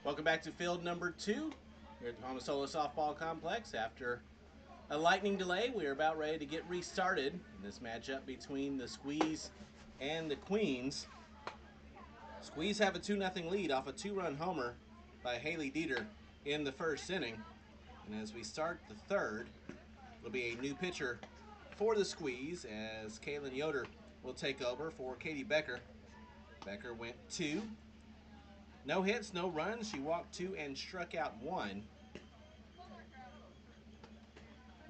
Welcome back to field number 2 here at the Palmasola Softball Complex. After a lightning delay, we are about ready to get restarted in this matchup between the Squeeze and the Queens. Squeeze have a 2-0 lead off a 2-run homer by Haley Dieter in the first inning. And as we start the third, it'll be a new pitcher for the Squeeze as Kaylin Yoder will take over for Katie Becker. Becker went 2. No hits, no runs. She walked 2 and struck out 1.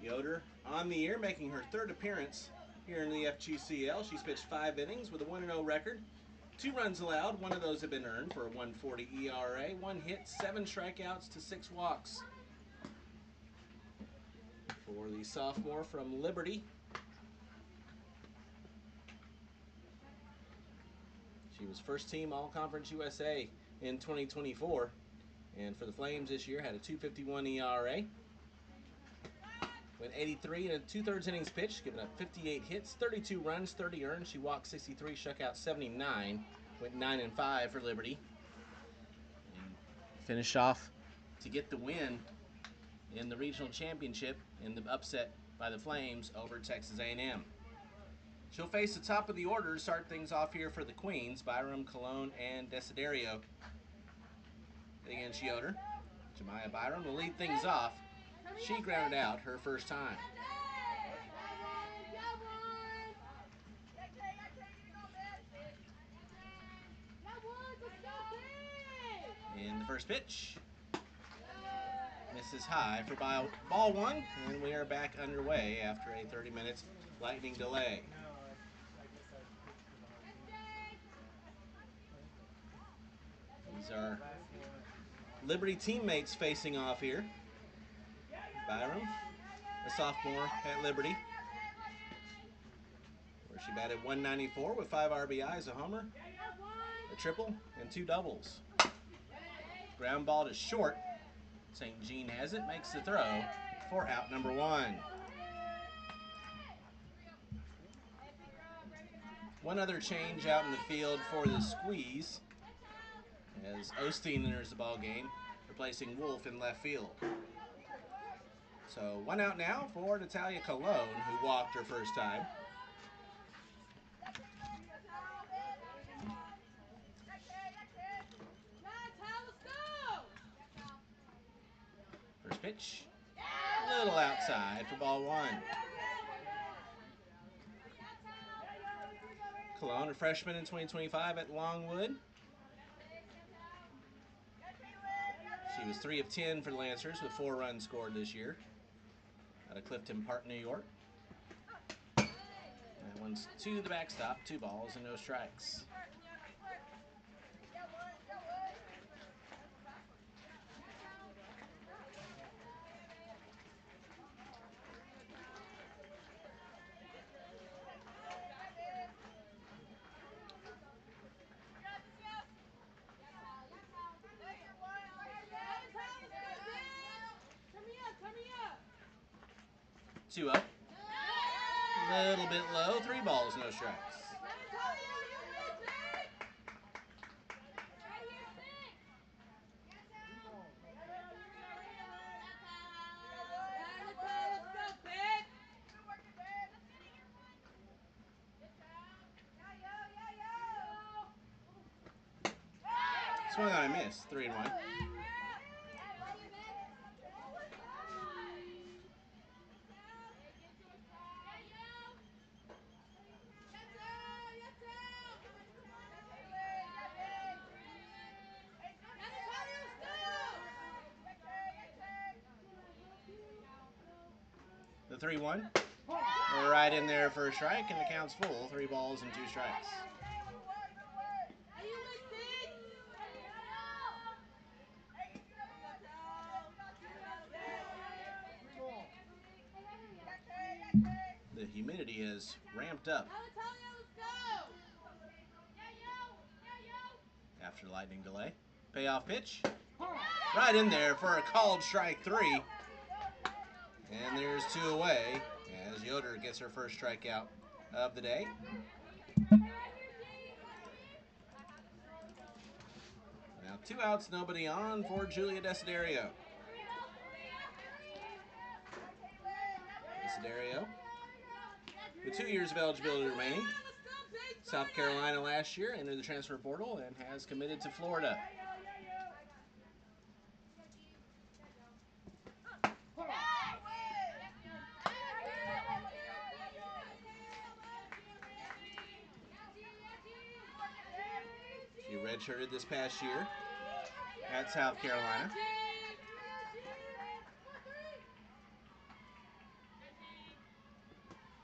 Yoder on the year, making her third appearance here in the FGCL. She's pitched 5 innings with a 1-0 record. 2 runs allowed. 1 of those have been earned for a 1.40 ERA. 1 hit, 7 strikeouts to 6 walks. For the sophomore from Liberty, she was first team All-Conference USA in 2024. And for the Flames this year, had a 2.51 ERA. Went 83 and 2/3 innings pitched, giving up 58 hits, 32 runs, 30 earned. She walked 63, struck out 79. Went 9-5 for Liberty. And finished off to get the win in the regional championship in the upset by the Flames over Texas A&M. She'll face the top of the order to start things off here for the Queens. Byram, Colon, and Desiderio against Yoder. Jemiah Byram will lead things off. She grounded out her first time. And the first pitch misses high for ball 1, and we are back underway after a 30 minutes lightning delay. These are Liberty teammates facing off here. Byram, a sophomore at Liberty, where she batted .194 with 5 RBIs, a homer, a triple, and 2 doubles. Ground ball to short. St. Jean has it, makes the throw for out number 1. One other change out in the field for the Squeeze as Osteen enters the ball game, replacing Wolf in left field. So 1 out now for Natalia Colon, who walked her first time. First pitch, a little outside for ball 1. Colon, a freshman in 2025 at Longwood. She was 3 of 10 for the Lancers with 4 runs scored this year out of Clifton Park, New York. That one's to the backstop, 2 balls and no strikes. Two up. A little bit low. 3 balls, no strikes. Swung on a miss. 3-1. The 3-1. Right in there for a strike, and the count's full. 3 balls and 2 strikes. The humidity has ramped up after the lightning delay. Payoff pitch. Right in there for a called strike 3. And there's 2 away as Yoder gets her first strikeout of the day. Now 2 outs, nobody on for Julia Desiderio. Desiderio, with 2 years of eligibility remaining. South Carolina last year, entered the transfer portal and has committed to Florida. She redshirted this past year at South Carolina.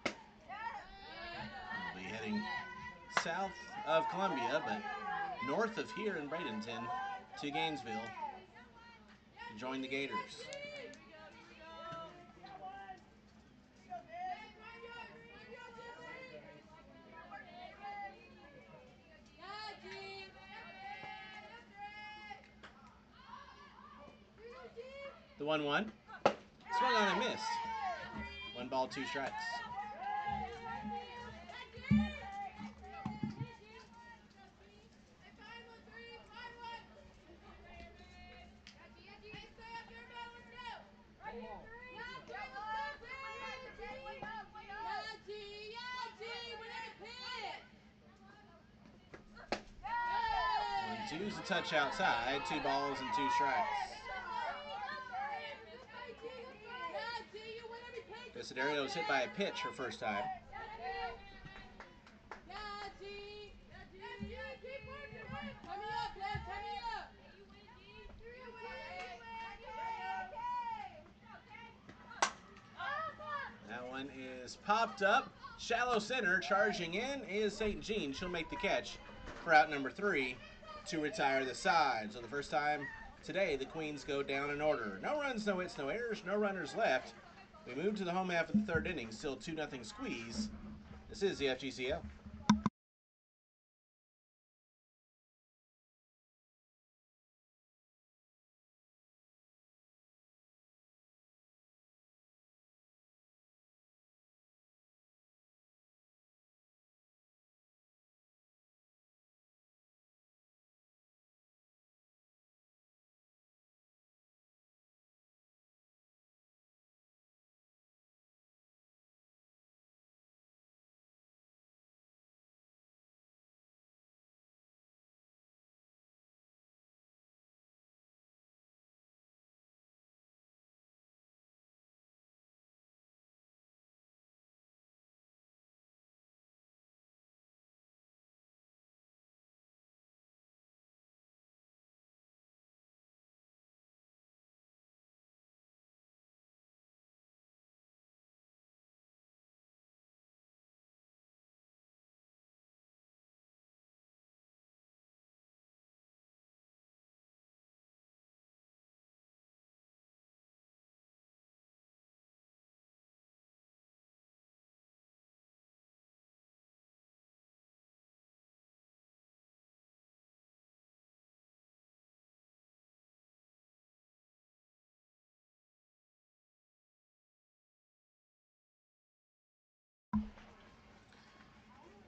We'll be heading south of Columbia, but north of here in Bradenton to Gainesville to join the Gators. The 1-1. Swung on and missed. 1 ball, 2 strikes. Two's a touch outside, 2 balls and 2 strikes. Desiderio was hit by a pitch her first time. That one is popped up. Shallow center, charging in is St. Jean. She'll make the catch for out number 3 to retire the side. So the first time today, the Queens go down in order. No runs, no hits, no errors, no runners left. We move to the home half of the 3rd inning, still 2-0 squeeze. This is the FGCL.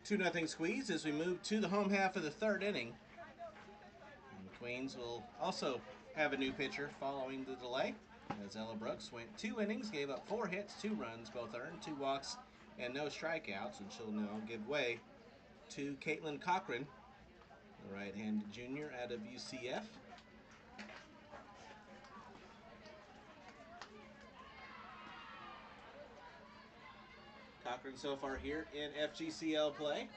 Two nothing squeeze as we move to the home half of the 3rd inning. And the Queens will also have a new pitcher following the delay, as Ella Brooks went 2 innings, gave up 4 hits, 2 runs, both earned, 2 walks, and no strikeouts, and she'll now give way to Caitlin Cochran, the right-handed junior out of UCF. Cochran so far here in FGCL play,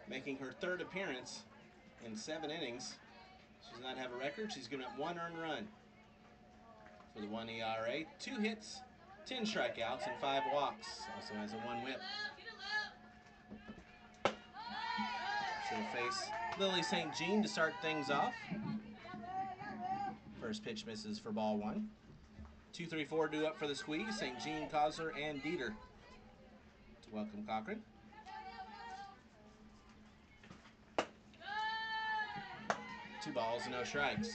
making her 3rd appearance in 7 innings. She does not have a record. She's given up 1 earned run for the 1 ERA, 2 hits, 10 strikeouts, and 5 walks. Also has a 1 whip. She'll face Lily St. Jean to start things off. First pitch misses for ball 1. 2-3-4 due up for the squeeze. St. Jean, Kosler, and Dieter to welcome Cochran. Two balls, no strikes.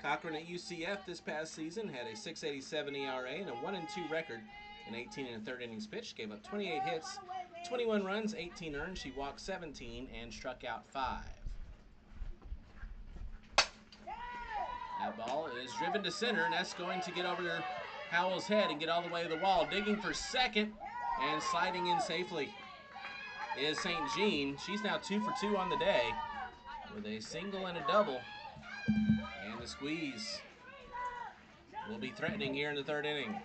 Cochran at UCF this past season had a .687 ERA and a 1-2 record in 18 1/3 innings pitched. Gave up 28 hits, 21 runs, 18 earned. She walked 17 and struck out 5. That ball is driven to center, and that's going to get over Howell's head and get all the way to the wall. Digging for second and sliding in safely is St. Jean. She's now 2 for 2 on the day with a single and a double. And the Squeeze will be threatening here in the third inning.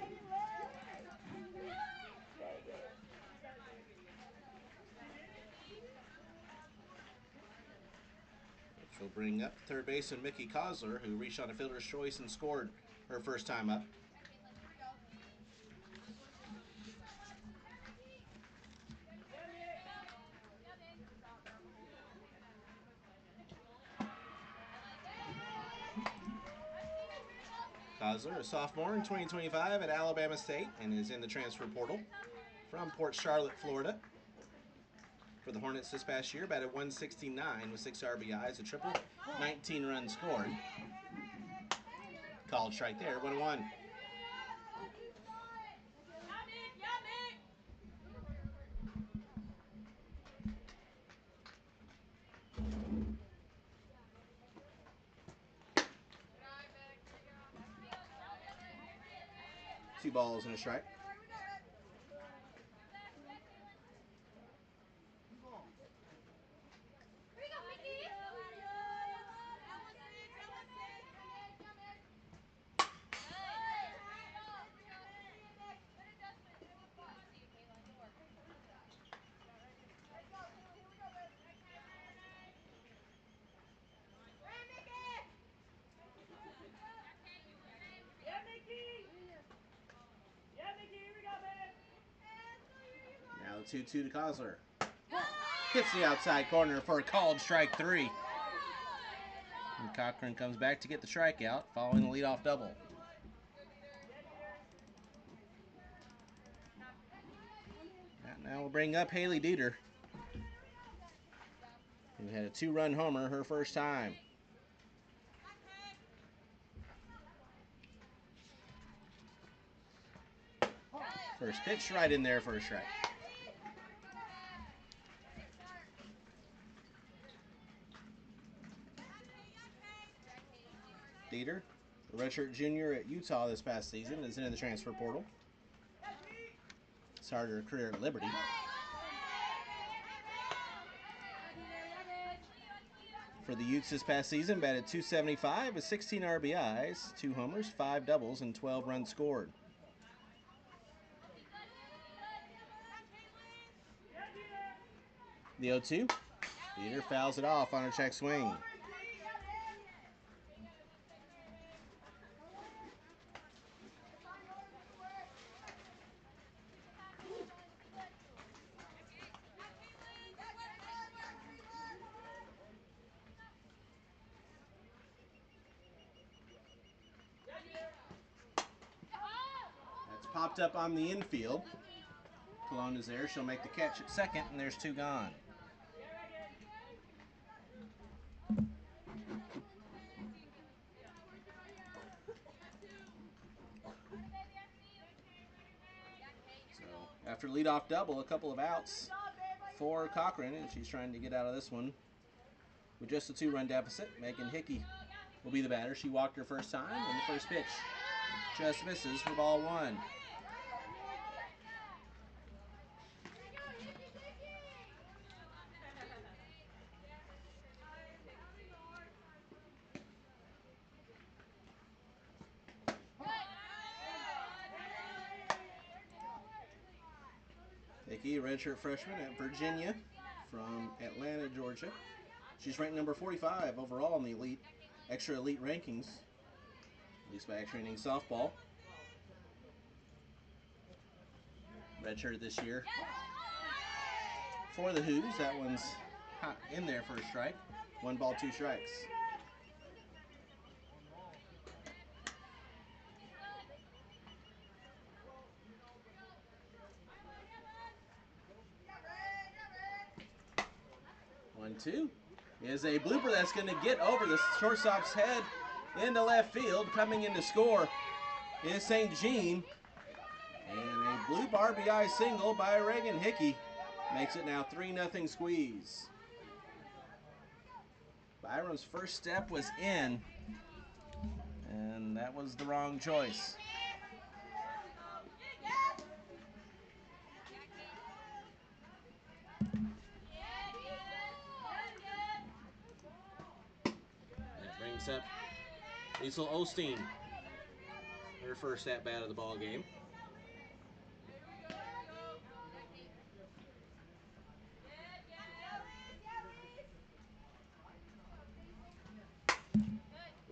Which will bring up third baseman Mickey Kosler, who reached on a fielder's choice and scored her first time up. Kosler, a sophomore in 2025 at Alabama State, and is in the transfer portal from Port Charlotte, Florida. For the Hornets this past year, batted .169 with 6 RBIs, a triple, 19 runs scored. Called strike there, 1-1. Two balls and a strike. Now the 2-2 to Kosler. Hits the outside corner for a called strike 3. And Cochran comes back to get the strikeout following the leadoff double. Now we'll bring up Haley Dieter, who had a 2-run homer her first time. First pitch right in there for a strike. Dieter, the redshirt junior at Utah this past season, is in the transfer portal. Started her career at Liberty. For the Utes this past season, batted .275 with 16 RBIs, 2 homers, 5 doubles, and 12 runs scored. The 0-2. Dieter fouls it off on a check swing. That's popped up on the infield. Cologne is there. She'll make the catch at second, and there's 2 gone. So after leadoff double, a couple of outs for Cochran, and she's trying to get out of this one with just a 2-run deficit. Megan Hickey will be the batter. She walked her first time, and the first pitch just misses for ball 1. Hickey, a redshirt freshman at Virginia from Atlanta, Georgia. She's ranked number 45 overall in the extra elite rankings, at least by extra inning softball. Redshirt this year for the Hoos. That one's in there for a strike. 1 ball, 2 strikes. One, 2 is a blooper that's going to get over the shortstop's head into left field. Coming in to score is St. Jean. And a bloop RBI single by Reagan Hickey makes it now 3-0 Squeeze. Byram's first step was in And that was the wrong choice. That brings up Liesl Osteen, her first at-bat of the ball game.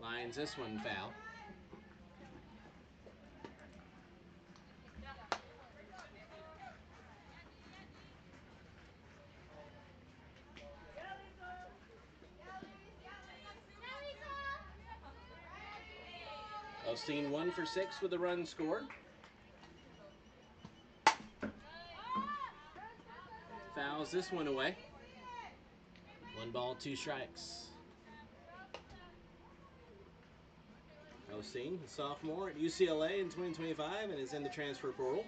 Lines this one foul. Osteen 1 for 6 with a run scored. Fouls this one away. 1 ball, 2 strikes. Osteen, a sophomore at UCLA in 2025 and is in the transfer portal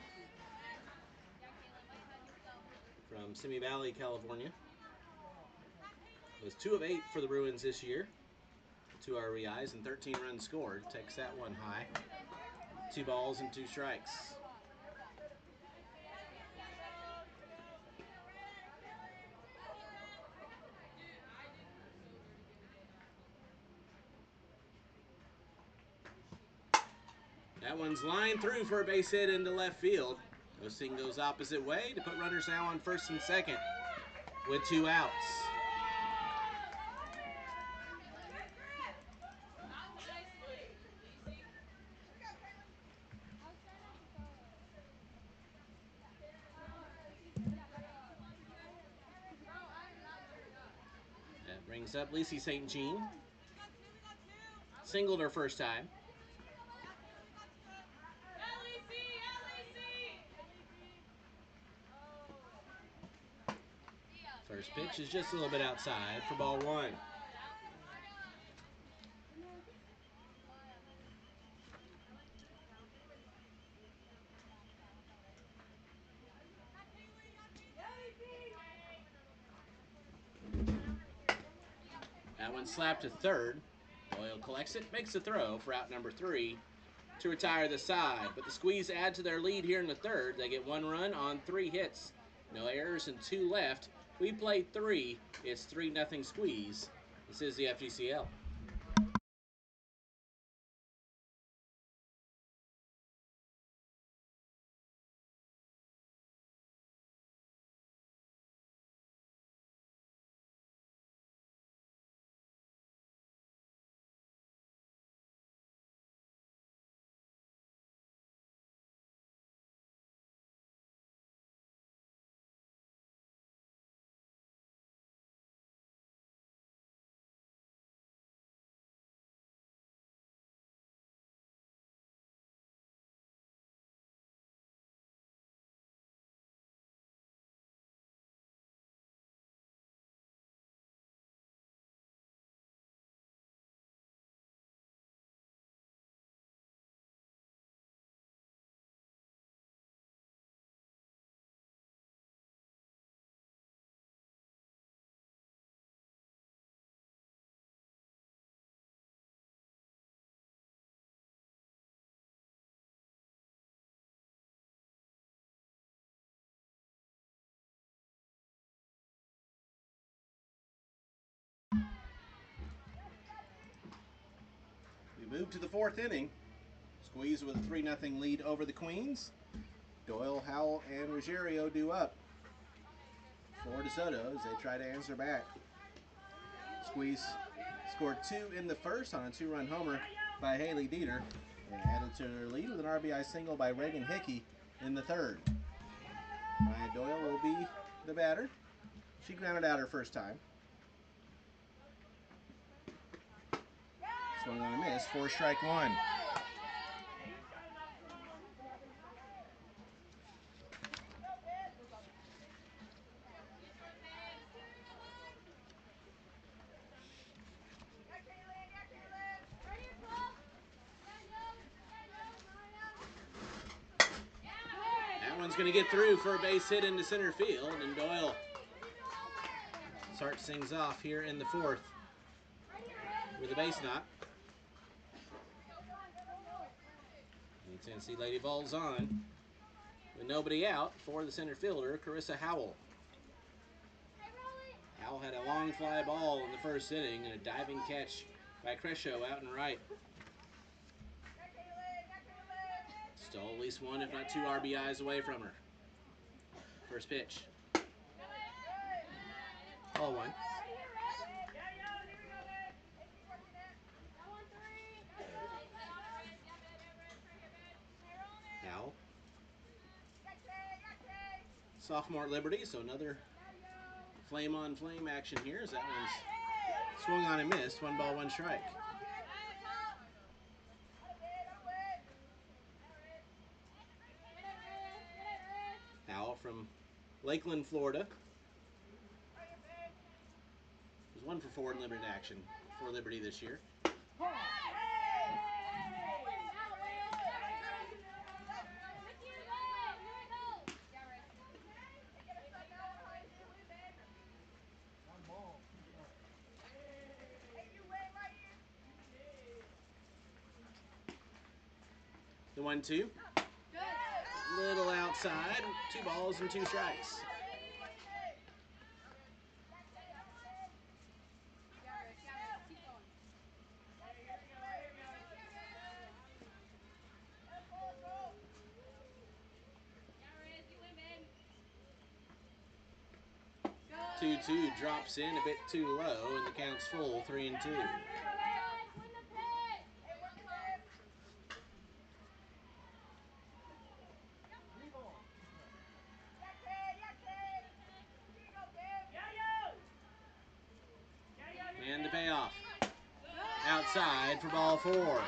from Simi Valley, California. Was 2 of 8 for the Bruins this year. 2 RBIs and 13 runs scored. Takes that one high. 2 balls and 2 strikes. That one's lined through for a base hit into left field. Osteen goes opposite way to put runners now on first and second with 2 outs. That brings up Lacey St. Jean. Singled her first time. First pitch is just a little bit outside for ball 1. That one slapped to third. Doyle collects it, makes the throw for out number 3 to retire the side. But the Squeeze add to their lead here in the third. They get 1 run on 3 hits. No errors and 2 left. We played 3. It's 3-0 Squeeze. This is the FGCL. We move to the 4th inning. Squeeze with a 3-0 lead over the Queens. Doyle, Howell, and Ruggiero do up for DeSoto as they try to answer back. Squeeze scored 2 in the first on a 2-run homer by Haley Dieter and added to their lead with an RBI single by Reagan Hickey in the third. Maya Doyle will be the batter. She grounded out her first time. Swung on a miss for strike 1. That one's going to get through for a base hit into center field, and Doyle starts things off here in the 4th with a base knock. The Tennessee Lady Vols on with nobody out for the center fielder, Carissa Howell. Howell had a long fly ball in the first inning and a diving catch by Crescio out and right. Stole at least one, if not two RBIs away from her. First pitch. Ball one. Howell. Sophomore at Liberty, so another flame on flame action here as that one's swung on and missed. 1 ball, 1 strike. Howell from Lakeland, Florida. Was 1 for 4 in limited action for Liberty this year. The 1-2. Little outside. 2 balls and 2 strikes. Two drops in a bit too low, and the count's full, 3-2. And the payoff. Outside for ball 4.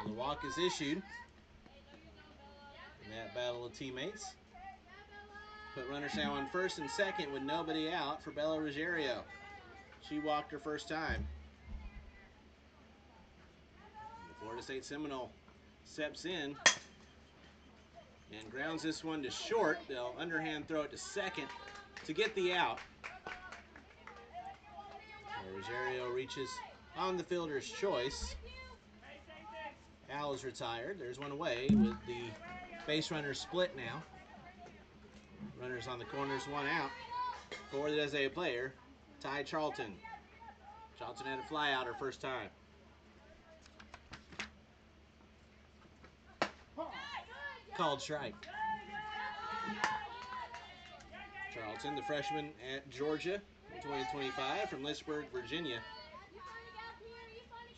The walk is issued. In that battle of teammates. Put runners now on first and second with nobody out for Bella Ruggiero. She walked her first time. The Florida State Seminole steps in and grounds this one to short. They'll underhand throw it to second to get the out. Ruggiero reaches on the fielder's choice. Al is retired. There's one away with the base runner split now. Runners on the corners, 1 out for the designated player, Ty Charlton. Charlton had a fly out her first time. Called strike. Charlton, the freshman at Georgia in 2025 from Lynchburg, Virginia.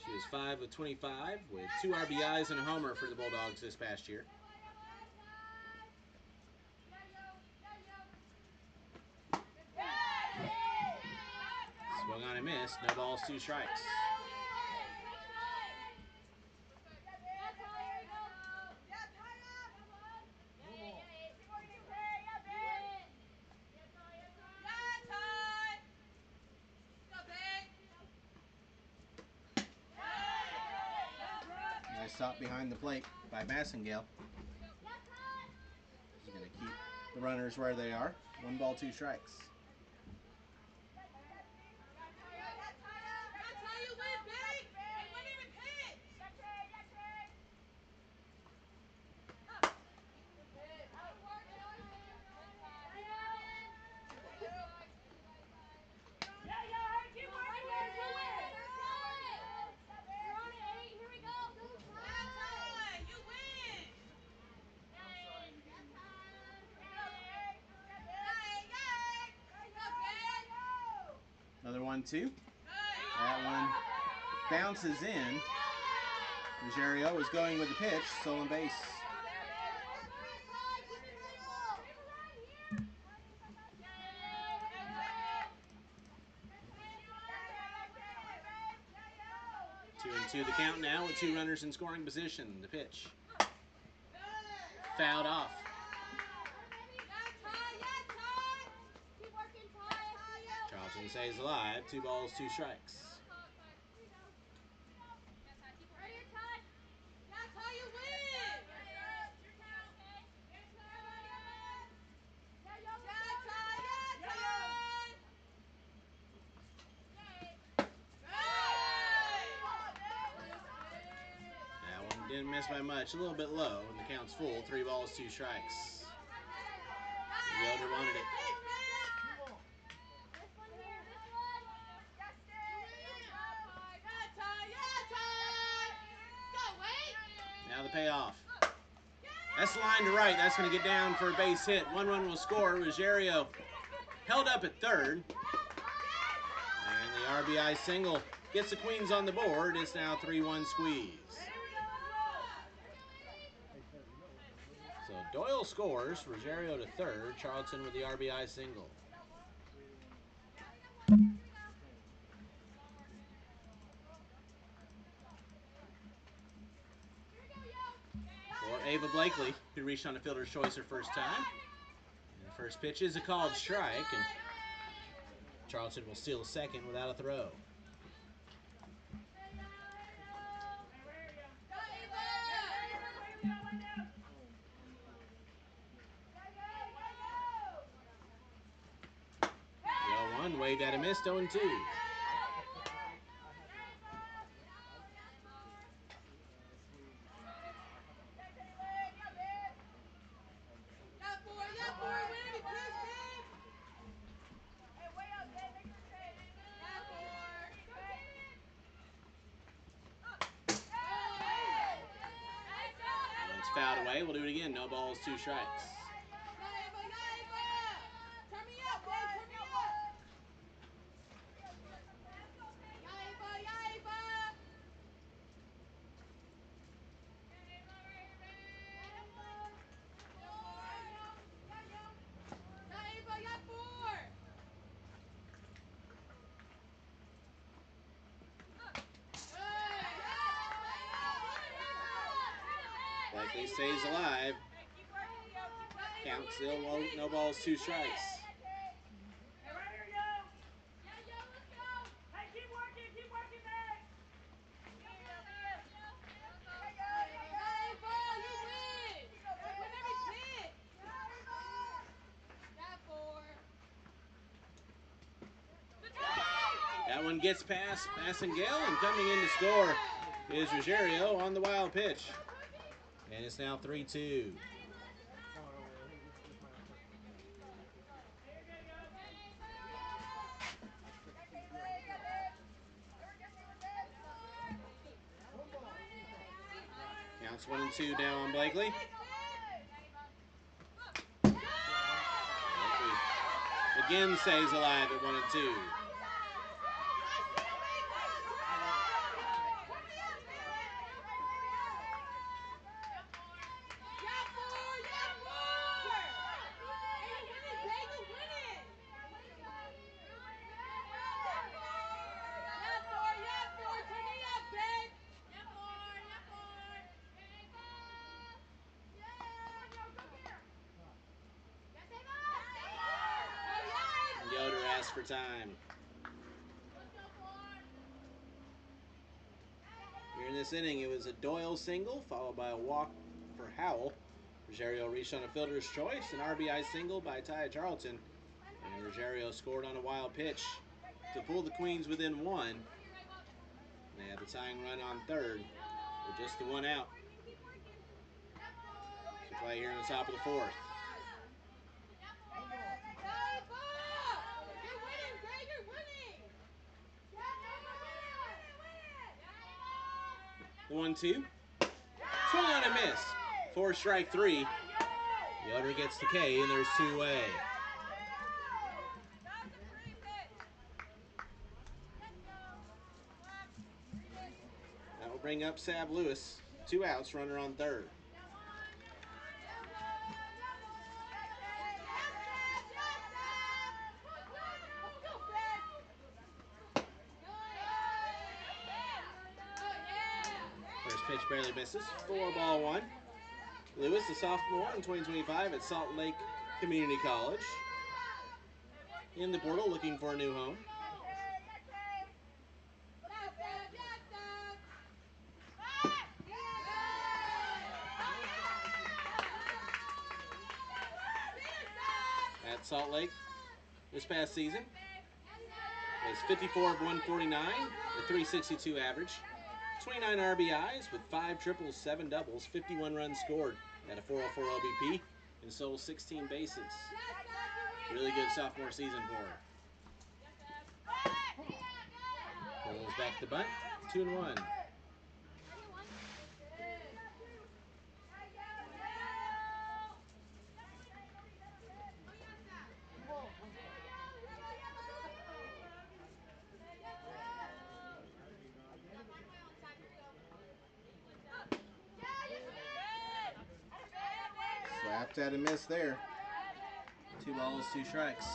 She was 5 of 25 with 2 RBIs and a homer for the Bulldogs this past year. Swung on and missed. No balls, 2 strikes. Nice stop behind the plate by Massengale. He's going to keep the runners where they are. 1 ball, 2 strikes. Another 1-2. That one bounces in. Ruggiero was going with the pitch, stolen base. Two and two the count now with 2 runners in scoring position. The pitch. Fouled off. Charlton stays alive. 2 balls, 2 strikes. didn't miss by much. A little bit low, and the count's full. 3 balls, 2 strikes. Yoder wanted it. Now the payoff. That's the line to right. That's going to get down for a base hit. 1 run will score. Ruggiero held up at third. And the RBI single gets the Queens on the board. It's now 3-1 squeeze. So Doyle scores. Ruggiero to third. Charlton with the RBI single. For Ava Blakely, who reached on a fielder's choice her first time. And the first pitch is a called strike, and Charlton will steal a second without a throw. The 0-1, waved at a miss, 0-2. Fouled away. We'll do it again. No balls, 2 strikes. Blakely stays alive. Count still low, no balls, 2 strikes. That one gets past Massengale, and coming in to score is Ruggiero on the wild pitch. And it's now 3-2. Counts 1-2 down on Blakely. Again stays alive at 1-2. Yoder asks for time. Here in this inning, it was a Doyle single, followed by a walk for Howell. Ruggiero reached on a fielder's choice, an RBI single by Ty Charlton. And Ruggiero scored on a wild pitch to pull the Queens within 1. They had the tying run on third with just the 1 out. To play here in the top of the 4th. The 1-2. Swing on and miss. 4 strike 3. Yoder gets the K, and there's 2 away. That will bring up Sab Lewis. 2 outs, runner on third. First pitch barely misses. 4-1. Lewis, a sophomore in 2025 at Salt Lake Community College. In the portal, looking for a new home. At Salt Lake this past season was 54 of 149, a 362 average. 29 RBIs with 5 triples, 7 doubles, 51 runs scored at a 404 OBP, and stole 16 bases. Really good sophomore season for her. Pulls back the bunt, 2-1. Slapped at a miss there. 2 balls, 2 strikes.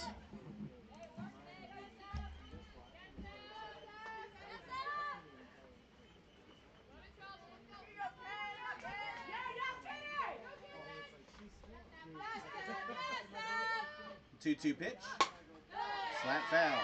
Two-two pitch. Slap foul.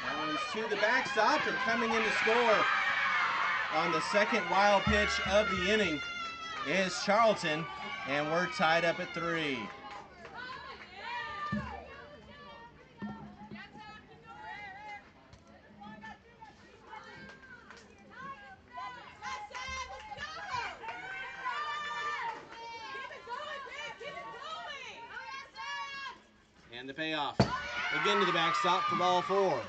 That one's to the backstop, and coming in to score on the second wild pitch of the inning is Charlton, and we're tied up at 3. And the payoff. Again to the backstop for ball 4.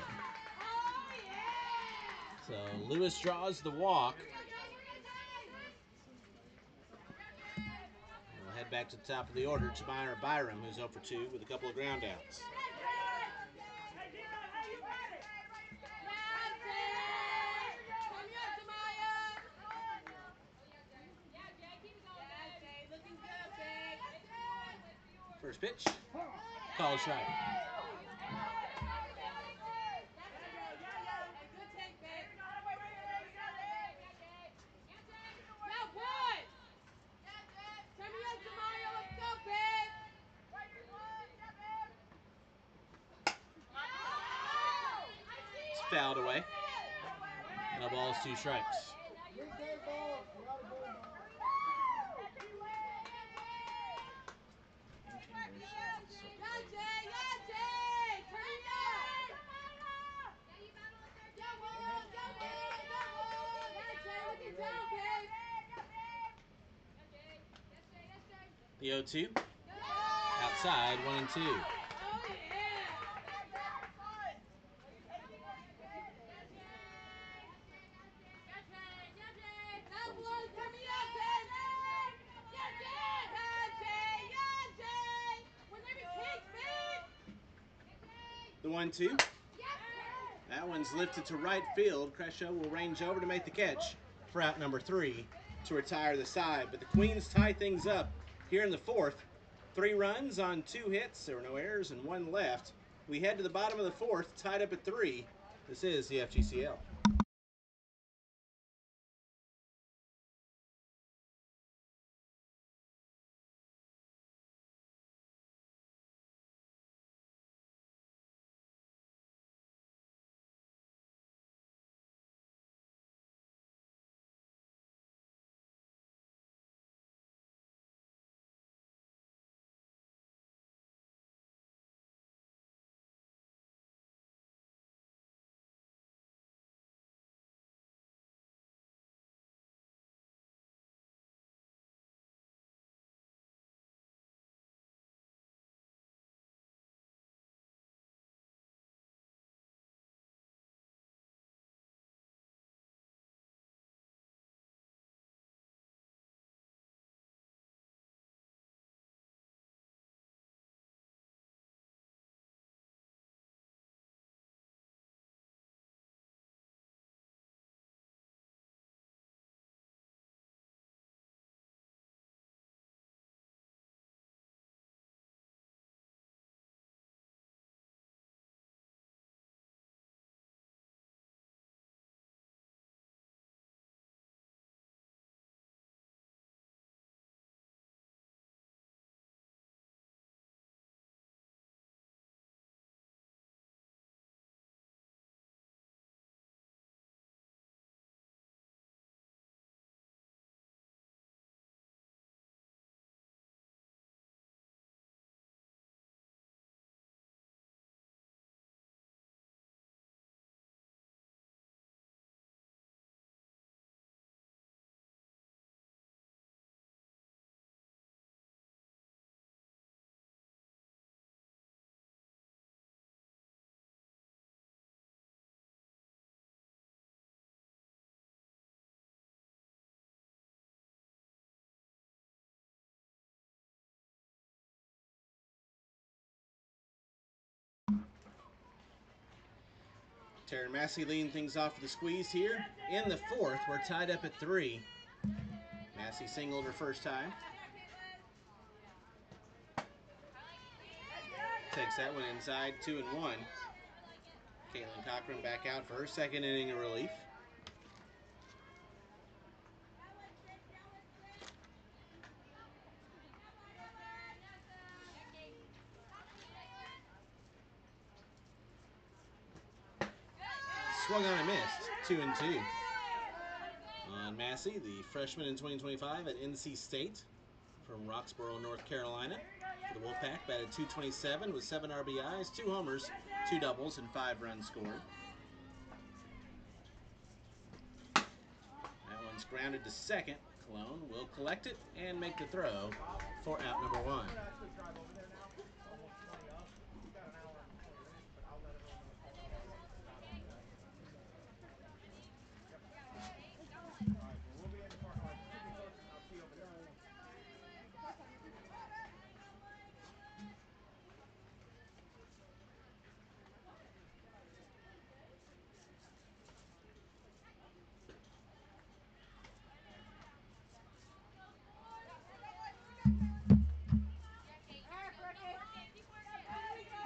So Lewis draws the walk. We'll head back to the top of the order to Myra Byram, who's 0 for 2 with a couple of ground outs. First pitch, called strike. It's fouled away. No balls, 2 strikes. The 0-2. Outside, 1-2. The 1-2. That one's lifted to right field. Cresho will range over to make the catch for out number 3 to retire the side. But the Queens tie things up here in the 4th. 3 runs on 2 hits. There were no errors and 1 left. We head to the bottom of the 4th, tied up at 3. This is the FGCL. Taryn Massey leading things off for the Squeeze here. In the fourth, we're tied up at 3. Massey singled her first time. Takes that one inside, 2-1. Caitlin Cochran back out for her second inning of relief. Swung on and missed, 2-2. On Massey, the freshman in 2025 at NC State from Roxborough, North Carolina. For the Wolfpack, batted .227 with 7 RBIs, 2 homers, 2 doubles, and 5 runs scored. That one's grounded to second. Cologne will collect it and make the throw for out number 1.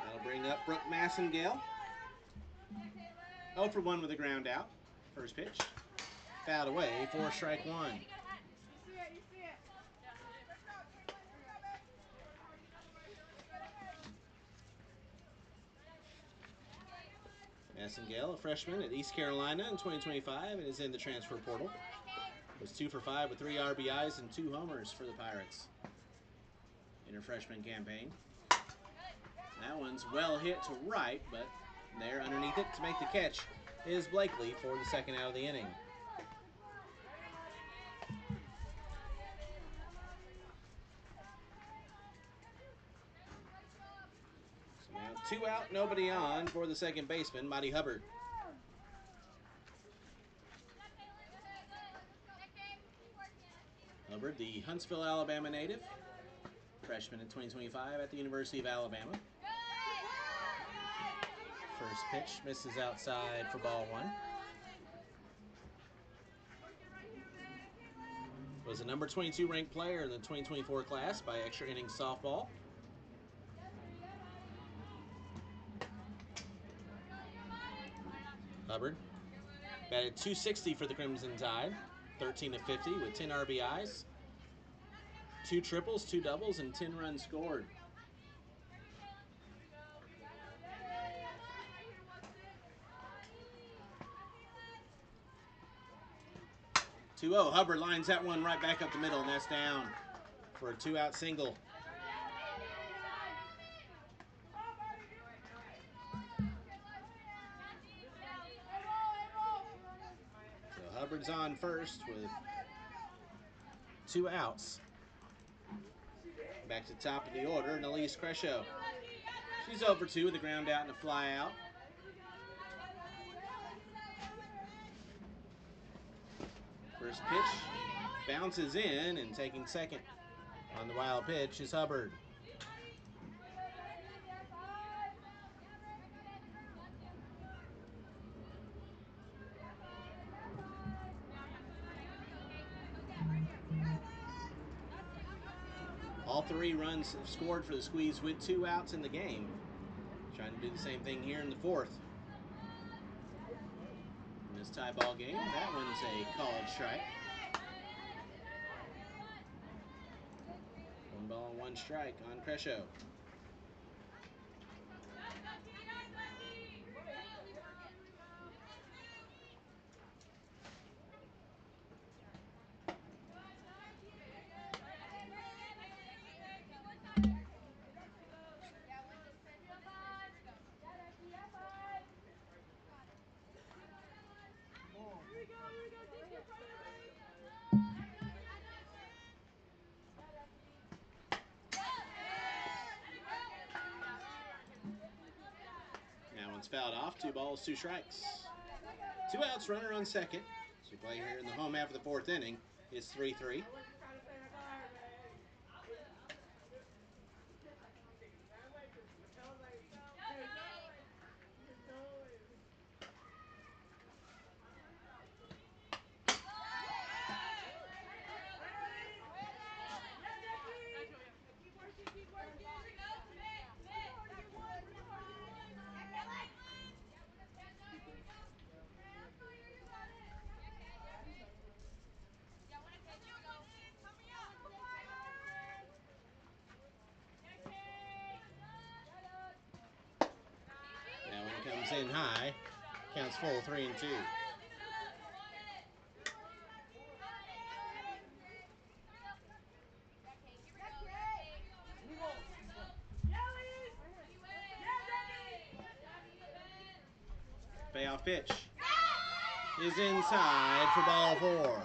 That'll bring up Brooke Massengale. 0 for 1 with a ground out. First pitch. Fouled away for strike 1. Massengale, a freshman at East Carolina in 2025, and is in the transfer portal. Was 2 for 5 with 3 RBIs and 2 homers for the Pirates in her freshman campaign. That one's well hit to right, but there underneath it to make the catch is Blakely for the second out of the inning. So now 2 out, nobody on for the second baseman, Maddie Hubbard. Hubbard, the Huntsville, Alabama native, freshman in 2025 at the University of Alabama. First pitch misses outside for ball 1. Was a number 22 ranked player in the 2024 class by Extra Innings Softball. Hubbard batted .260 for the Crimson Tide, 13 of 50 with 10 RBIs, 2 triples, 2 doubles, and 10 runs scored. 2-0. Hubbard lines that one right back up the middle, and that's down for a 2-out single. So Hubbard's on first with 2 outs. Back to the top of the order, Nalise Crescio. She's 0 for 2 with a ground out and a fly out. First pitch bounces in, and taking second on the wild pitch is Hubbard. All 3 runs have scored for the Squeeze with 2 outs in the game. Trying to do the same thing here in the fourth. In this tie ball game, that one's a called strike. 1 ball and 1 strike on Crescio. That one's fouled off. 2 balls, 2 strikes. 2 outs, runner on second. So we play here in the home half of the fourth inning. It's 3-3. is in high. Counts full, 3-2. Payoff pitch is inside for ball 4.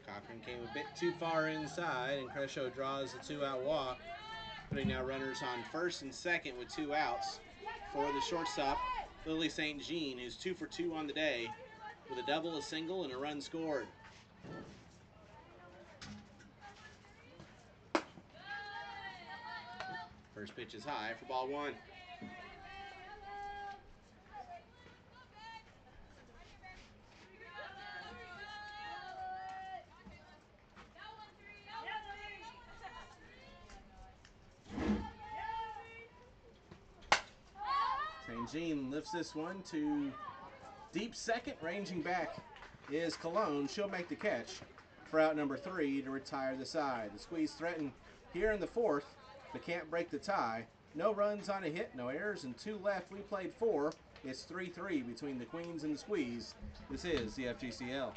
Cochran came a bit too far inside, and Cresho draws the 2-out walk, putting now runners on first and second with 2 outs for the shortstop, Lily St. Jean, who's 2 for 2 on the day with a double, a single, and a run scored. First pitch is high for ball 1. St. Jean lifts this one to deep second. Ranging back is Cologne. She'll make the catch for out number 3 to retire the side. The Squeeze threaten here in the 4th, but can't break the tie. No runs on a hit, no errors, and 2 left. We played 4. It's 3-3 between the Queens and the Squeeze. This is the FGCL.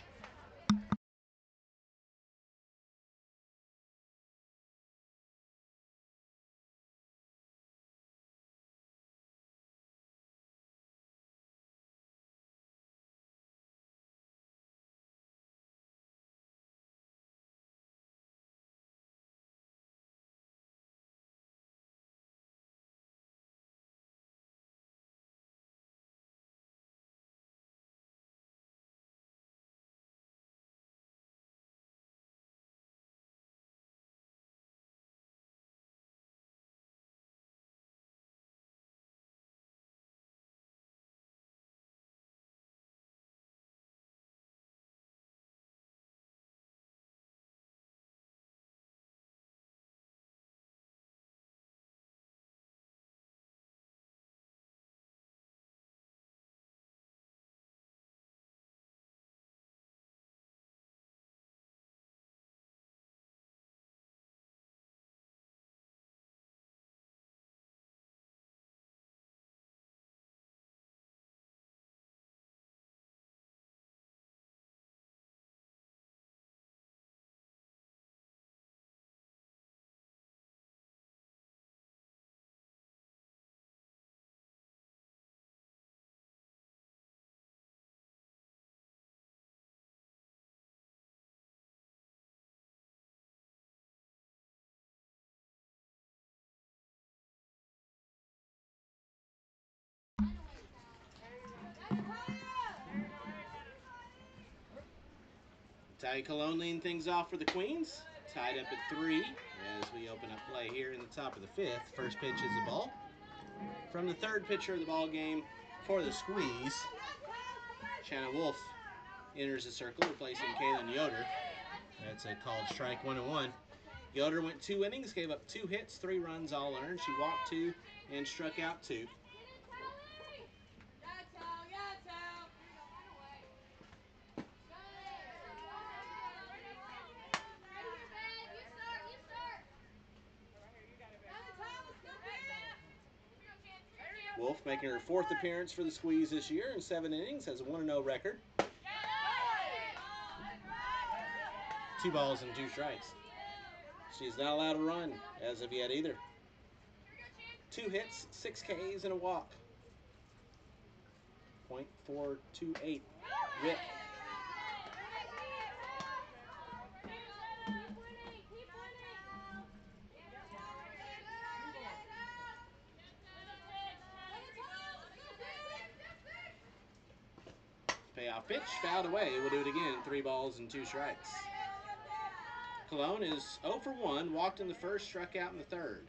Ty Cologne leading things off for the Queens. Tied up at 3 as we open up play here in the top of the 5th. First pitch is a ball. From the 3rd pitcher of the ball game for the Squeeze, Shanna Wolf enters the circle, replacing Kaylin Yoder. That's a called strike, 1-1. Yoder went 2 innings, gave up 2 hits, 3 runs all earned. She walked 2 and struck out 2. Wolf making her 4th appearance for the Squeeze this year in 7 innings, has a 1-0 record. 2 balls and 2 strikes. She's not allowed to run as of yet either. 2 hits, 6 Ks, and a walk. .428 whip. Payoff pitch, fouled away. We'll do it again. 3 balls and 2 strikes. Cologne is 0 for 1, walked in the 1st, struck out in the 3rd.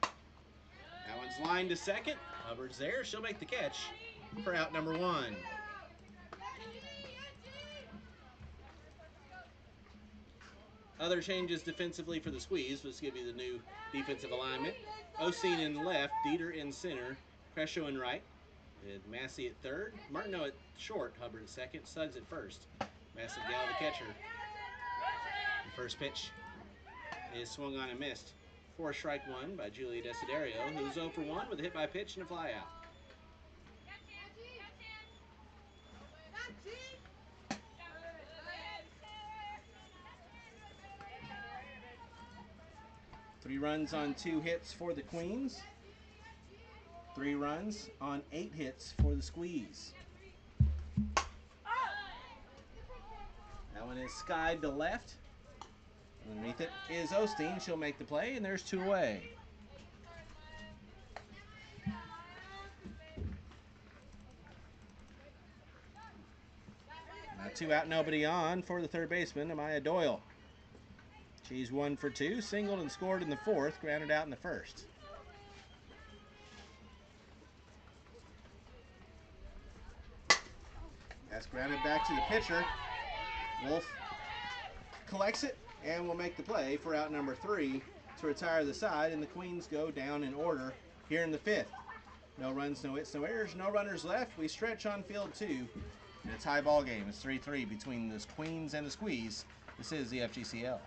That one's lined to second. Hubbard's there. She'll make the catch for out number 1. Other changes defensively for the Squeeze. Let's give you the new defensive alignment. Osteen in left, Dieter in center, Cresho in right. With Massey at third, Martineau at short, Hubbard at second, Suggs at first. Massengill the catcher. The first pitch is swung on and missed. For strike one by Julia Desiderio, who's 0 for 1 with a hit by pitch and a fly out. Three runs on 2 hits for the Queens. 3 runs on 8 hits for the Squeeze. That one is skied to left. Underneath it is Osteen. She'll make the play, and there's 2 away. Now 2 out, nobody on for the third baseman, Amaya Doyle. She's 1 for 2, singled and scored in the fourth, grounded out in the first. That's grounded back to the pitcher. Wolf collects it and will make the play for out number 3 to retire the side, and the Queens go down in order here in the 5th. No runs, no hits, no errors, no runners left. We stretch on field 2, and it's a tie ball game. It's 3-3 between the Queens and the Squeeze. This is the FGCL.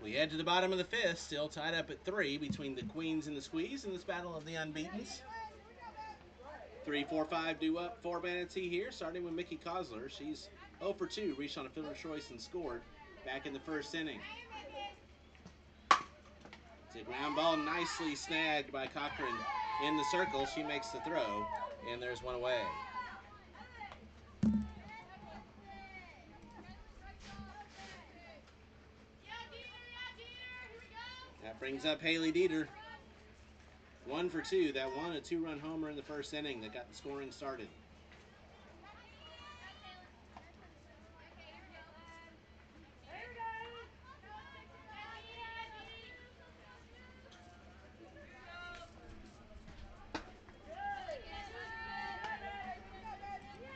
We head to the bottom of the 5th, still tied up at 3 between the Queens and the Squeeze in this battle of the unbeatens. 3, 4, 5 due up for Manatee here, starting with Mickey Kosler. She's 0 for 2, reached on a fielder's choice and scored back in the first inning. It's a ground ball nicely snagged by Cochran in the circle. She makes the throw, and there's 1 away. That brings up Haley Dieter. 1 for 2. That one, a 2-run homer in the first inning that got the scoring started.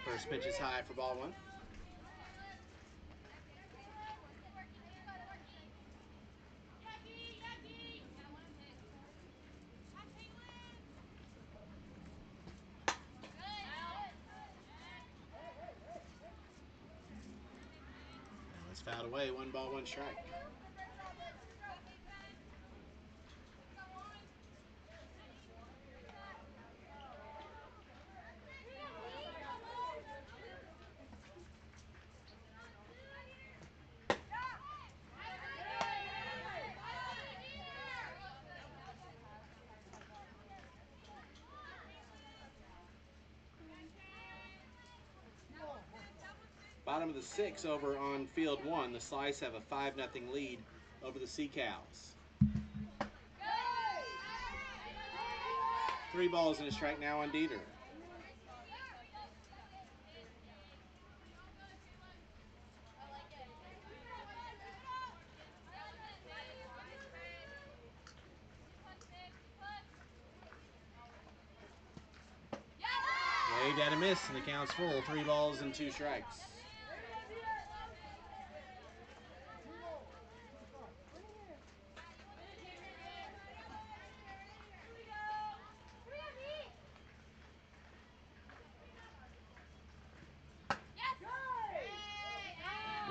First pitch is high for ball 1. Fouled away, 1 ball, 1 strike. Bottom of the 6th over on field 1. The Slice have a 5-0 lead over the Sea Cows. 3 balls and a strike now on Dieter. Waved at a miss, and the count's full. 3 balls and 2 strikes.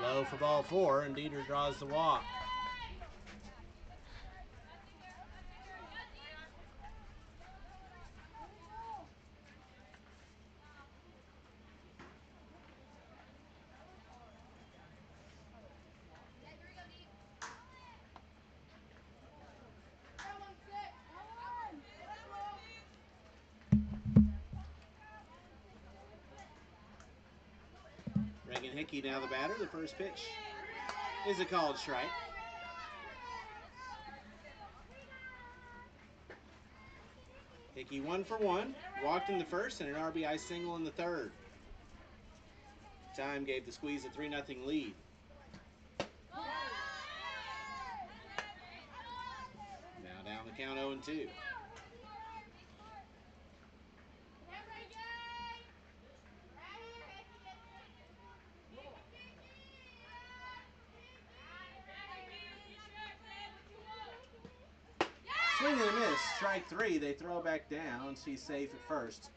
Low for ball 4, and Dieter draws the walk. Reagan Hickey now the batter. The first pitch is a called strike. Hickey 1 for 1, walked in the first and an RBI single in the third. Time gave the Squeeze a 3-0 lead. Now down the count 0-2. Swing and a miss, strike 3. They throw back down. She's safe at first.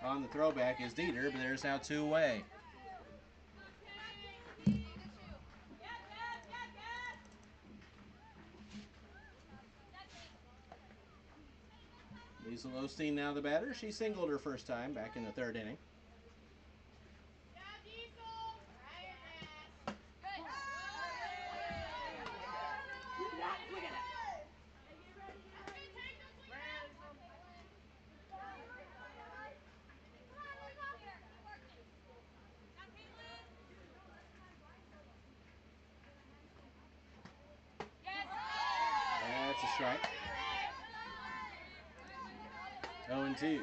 On the throwback is Dieter, but there's now 2 away. Liesl Osteen now the batter. She singled her first time back in the 3rd inning. That's a strike. 0-2.0-2.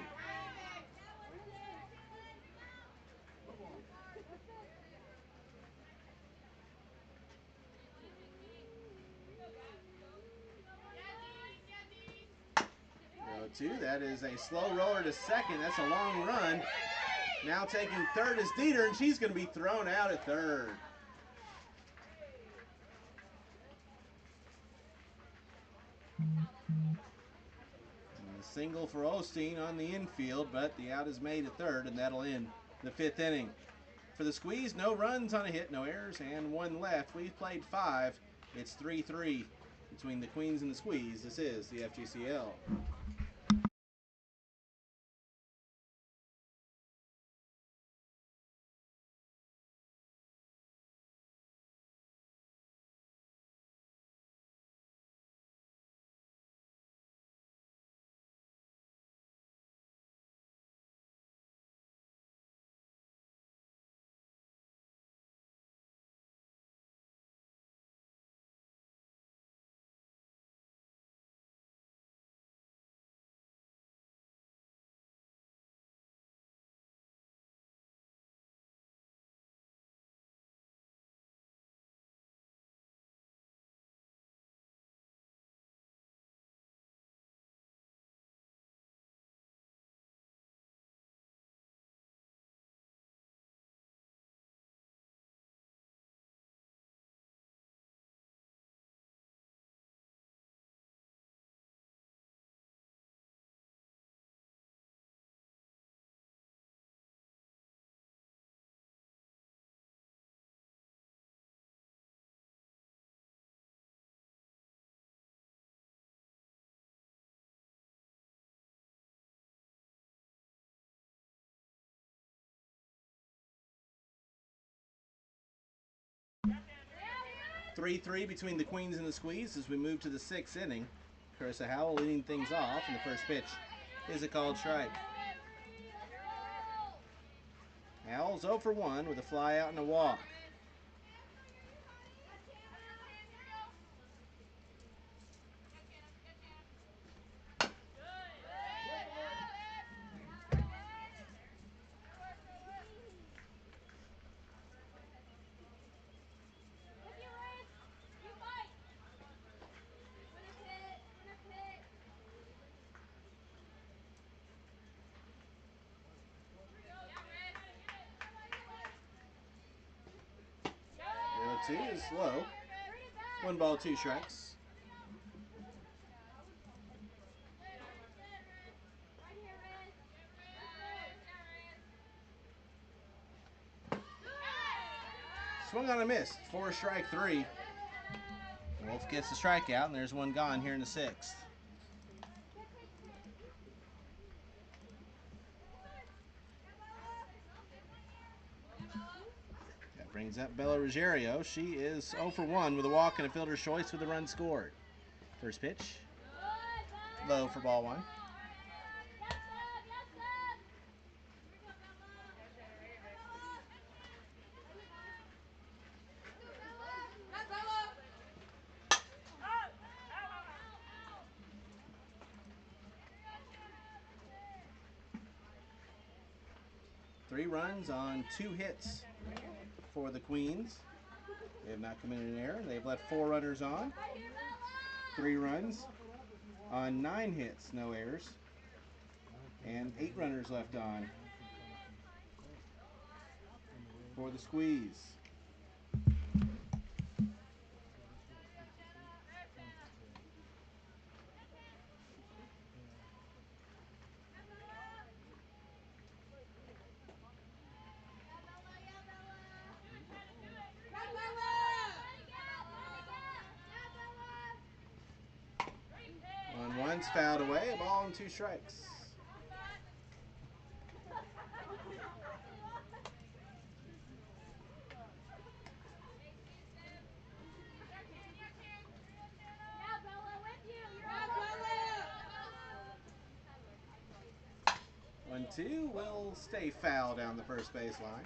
That is a slow roller to second. That's a long run. Now taking third is Dieter, and she's going to be thrown out at third. And a single for Osteen on the infield, but the out is made at third, and that'll end the 5th inning. For the Squeeze, no runs on a hit, no errors, and 1 left. We've played 5. It's 3-3 between the Queens and the Squeeze. This is the FGCL. Three-three between the Queens and the Squeeze as we move to the 6th inning. Carissa Howell leading things off, and the first pitch is a called strike. Howell's 0 for 1 with a fly out and a walk. 2 is low. 1 ball, 2 strikes. Swung on a miss. 4 strike 3. Wolf gets the strikeout, and there's one gone here in the 6th. That brings up Bella Ruggiero. She is 0 for 1 with a walk and a fielder's choice with a run scored. First pitch, low for ball 1. Three runs on 2 hits for the Queens. They have not committed an error. They've left 4 runners on. 3 runs on 9 hits, no errors. And 8 runners left on for the Squeeze. On one's fouled away, a ball and 2 strikes. One, 2 will stay foul down the first baseline.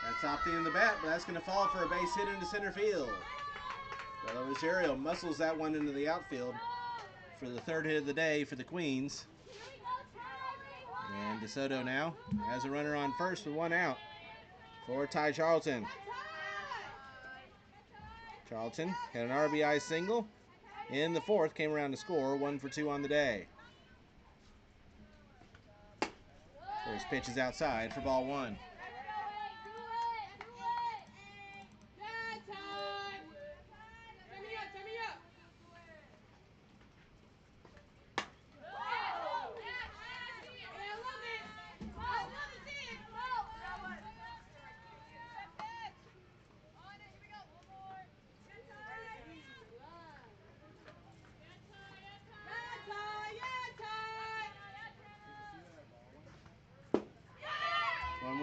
That's off the end of the bat, but that's going to fall for a base hit into center field. Bella Ruggiero muscles that one into the outfield for the 3rd hit of the day for the Queens. And DeSoto now has a runner on first with 1 out for Ty Charlton. Charlton had an RBI single in the 4th, came around to score, 1 for 2 on the day. First pitch is outside for ball 1.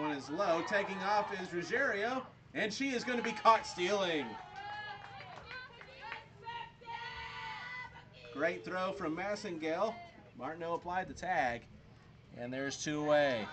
One is low. Taking off is Ruggiero, and she is going to be caught stealing. Great throw from Massengale. Martineau applied the tag, and there's 2 away.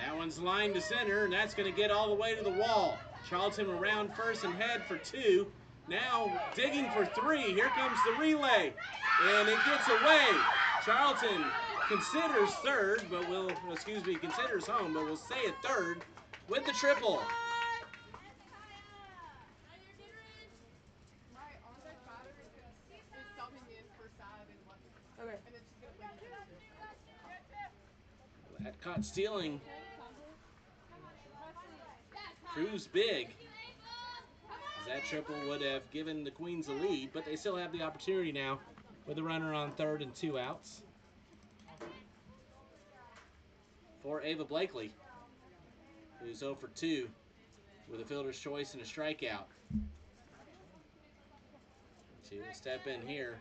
That one's lined to center, and that's going to get all the way to the wall. Charlton around first and head for 2. Now digging for 3. Here comes the relay, and it gets away. Charlton considers third, but considers home, but we'll say at third with the triple. That caught stealing proves big, as that triple would have given the Queens a lead, but they still have the opportunity now with a runner on 3rd and 2 outs for Ava Blakely, who's 0 for 2 with a fielder's choice and a strikeout. She will step in here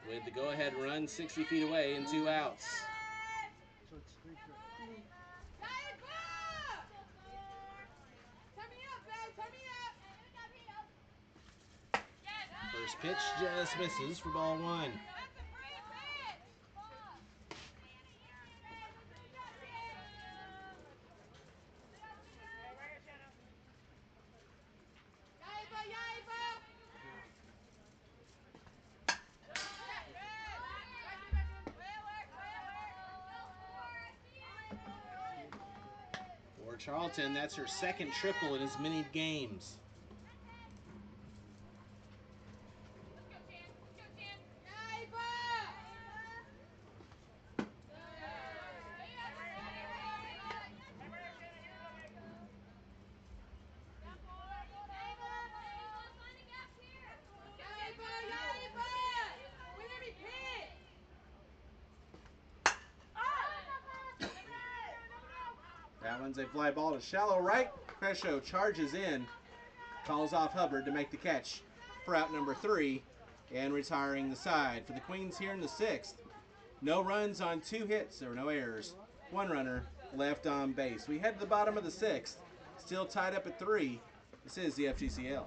with the go-ahead run 60 feet away and 2 outs. First pitch just misses for ball one. For Charlton, that's her second triple in as many games. That one's a fly ball to shallow right. Cresho charges in, calls off Hubbard to make the catch for out number 3, and retiring the side. For the Queens here in the 6th, no runs on 2 hits. There were no errors. 1 runner left on base. We head to the bottom of the 6th, still tied up at 3. This is the FGCL.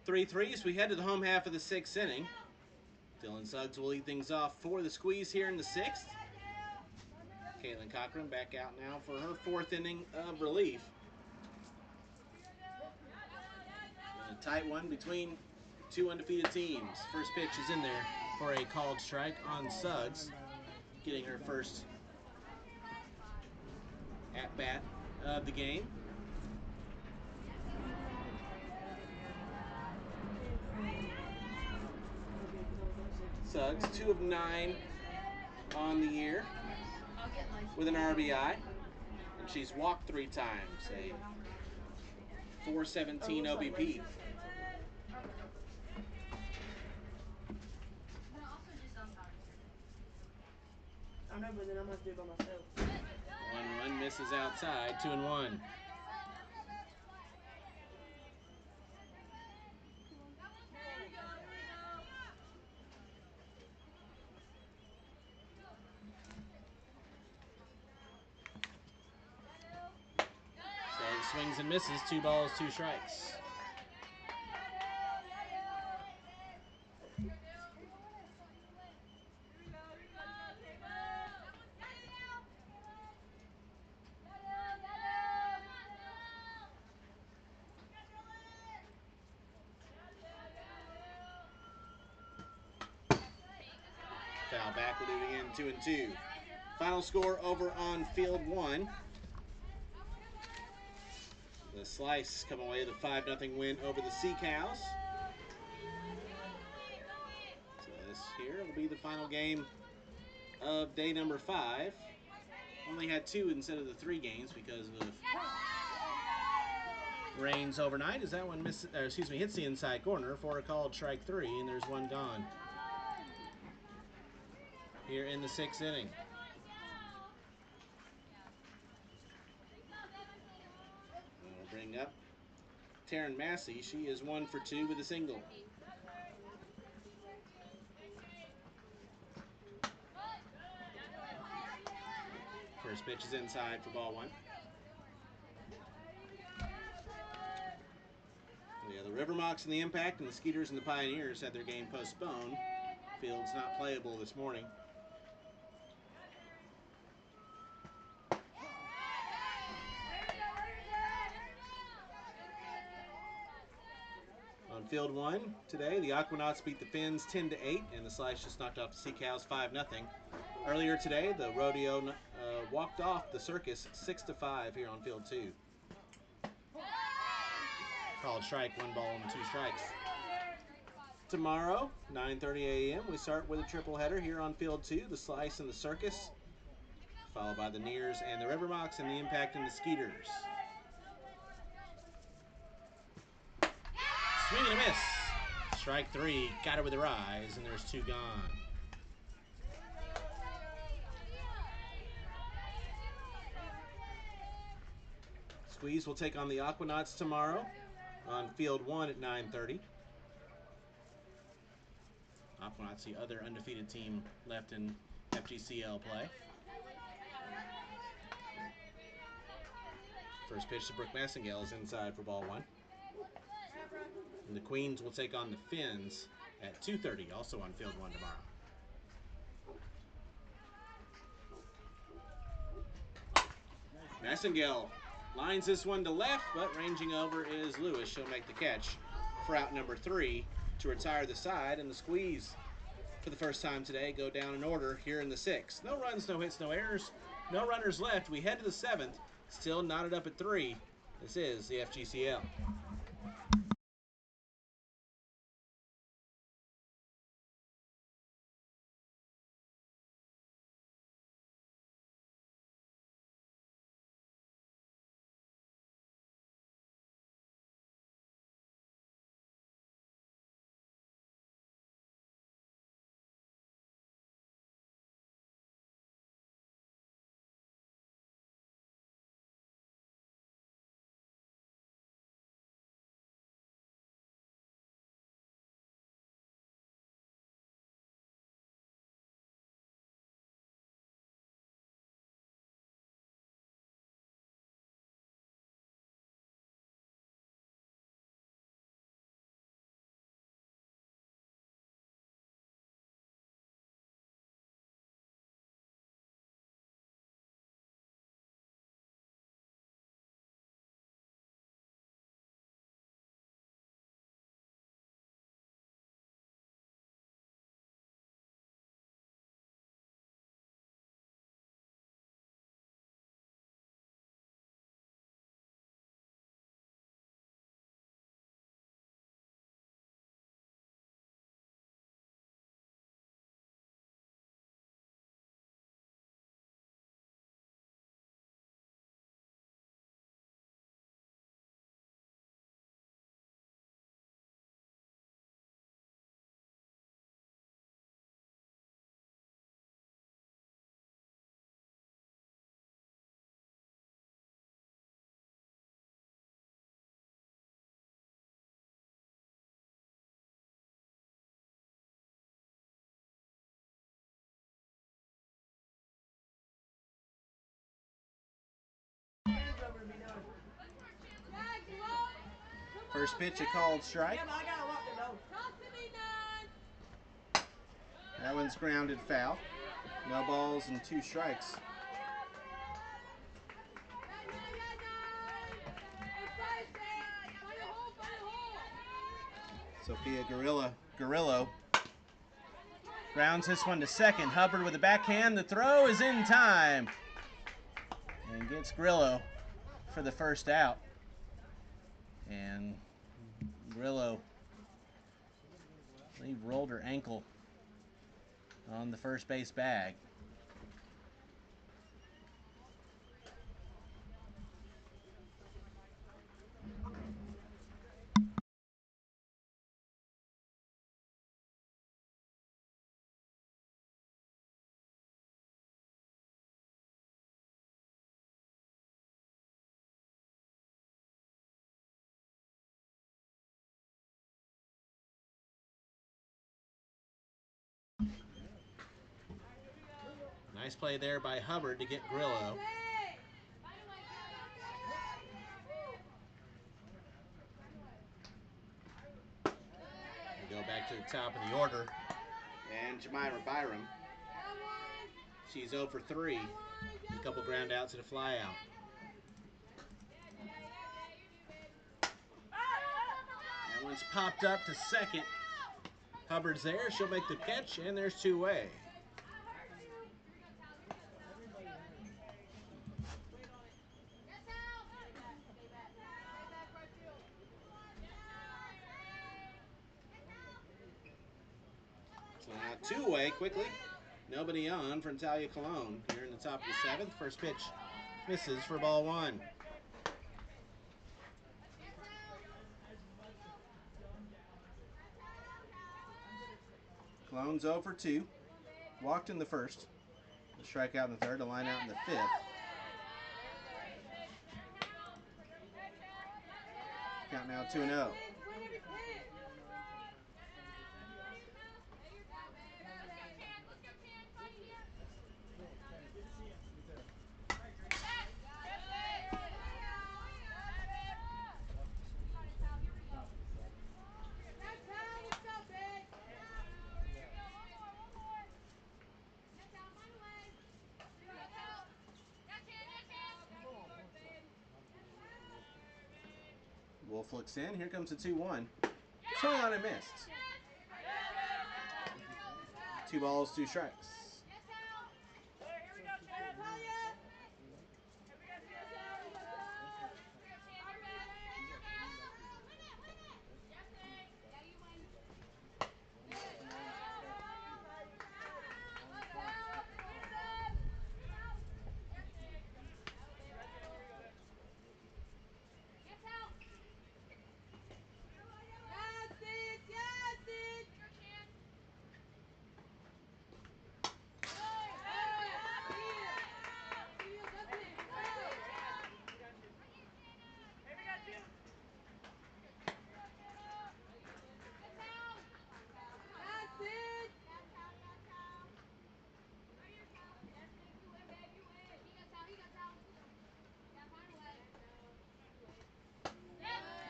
Three threes. We head to the home half of the 6th inning. Dylan Suggs will lead things off for the Squeeze here in the 6th. Caitlin Cochran back out now for her 4th inning of relief. And a tight one between 2 undefeated teams. First pitch is in there for a called strike on Suggs, getting her first at-bat of the game. Suggs, 2 of 9 on the year with an RBI, and she's walked 3 times, a 417 OBP. I know, but then I'm going to do it by myself. 1-1 misses outside, 2-1. So swings and misses, 2 balls, 2 strikes. Foul back, we're moving in 2-2. Final score over on field 1. The Slice come away with a 5-0 win over the Sea Cows. So this here will be the final game of day number 5. Only had 2 instead of the 3 games because of rains overnight, as that one hits the inside corner for a called strike 3, and there's 1 gone here in the 6th inning. We'll bring up Taryn Massey. She is 1 for 2 with a single. First pitch is inside for ball one. Yeah, the River Mocs and the Impact and the Skeeters and the Pioneers had their game postponed. Field's not playable this morning. On field one today, the Aquanauts beat the Finns 10-8, and the Slice just knocked off the Sea Cows 5-0. Earlier today, the Rodeo walked off the Circus 6-5 here on field two. Called strike, 1 ball and 2 strikes. Tomorrow, 9:30 a.m., we start with a triple header here on field two, the Slice and the Circus, followed by the Nears and the River Mocs and the Impact and the Skeeters. Swing and a miss. Strike 3, got it with her eyes, and there's 2 gone. Squeeze will take on the Aquanauts tomorrow on field one at 9:30. Aquanauts, the other undefeated team left in FGCL play. First pitch to Brooke Massengale is inside for ball one. And the Queens will take on the Finns at 2:30, also on field one tomorrow. Massengale lines this one to left, but ranging over is Lewis. She'll make the catch for out number 3 to retire the side, and the Squeeze, for the first time today, go down in order here in the 6th. No runs, no hits, no errors, no runners left. We head to the 7th, still knotted up at 3. This is the FGCL. First pitch, a called strike. Yeah, but I gotta lock the door. That one's grounded foul. No balls and 2 strikes. Sophia Garillo grounds this one to second. Hubbard with a backhand. The throw is in time. And gets Grillo for the first out. And Grillo, I believe, rolled her ankle on the first base bag. Nice play there by Hubbard to get Grillo. We go back to the top of the order. And Jemima Byram. She's 0 for 3. A couple ground outs and a fly out. That one's popped up to second. Hubbard's there. She'll make the catch, and there's two away. So now two away quickly. Nobody on for Natalia Colon. Here in the top of the 7th. First pitch misses for ball 1. Colon's 0 for 2. Walked in the first. A strikeout in the third. A line out in the 5th. Count now 2-0. Wolf looks in. Here comes the 2-1. Swung on and missed. 2 balls, 2 strikes.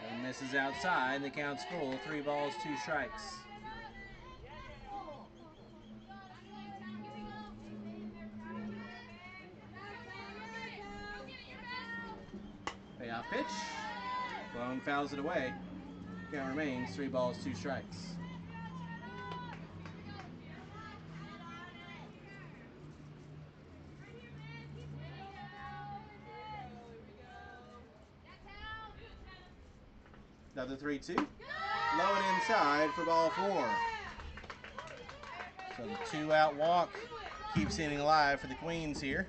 And misses outside. The count's full. 3 balls, 2 strikes. Payoff pitch. Colon fouls it away. Count remains 3 balls, 2 strikes. Another 3-2. Low and inside for ball 4. So the 2-out walk keeps hitting alive for the Queens here.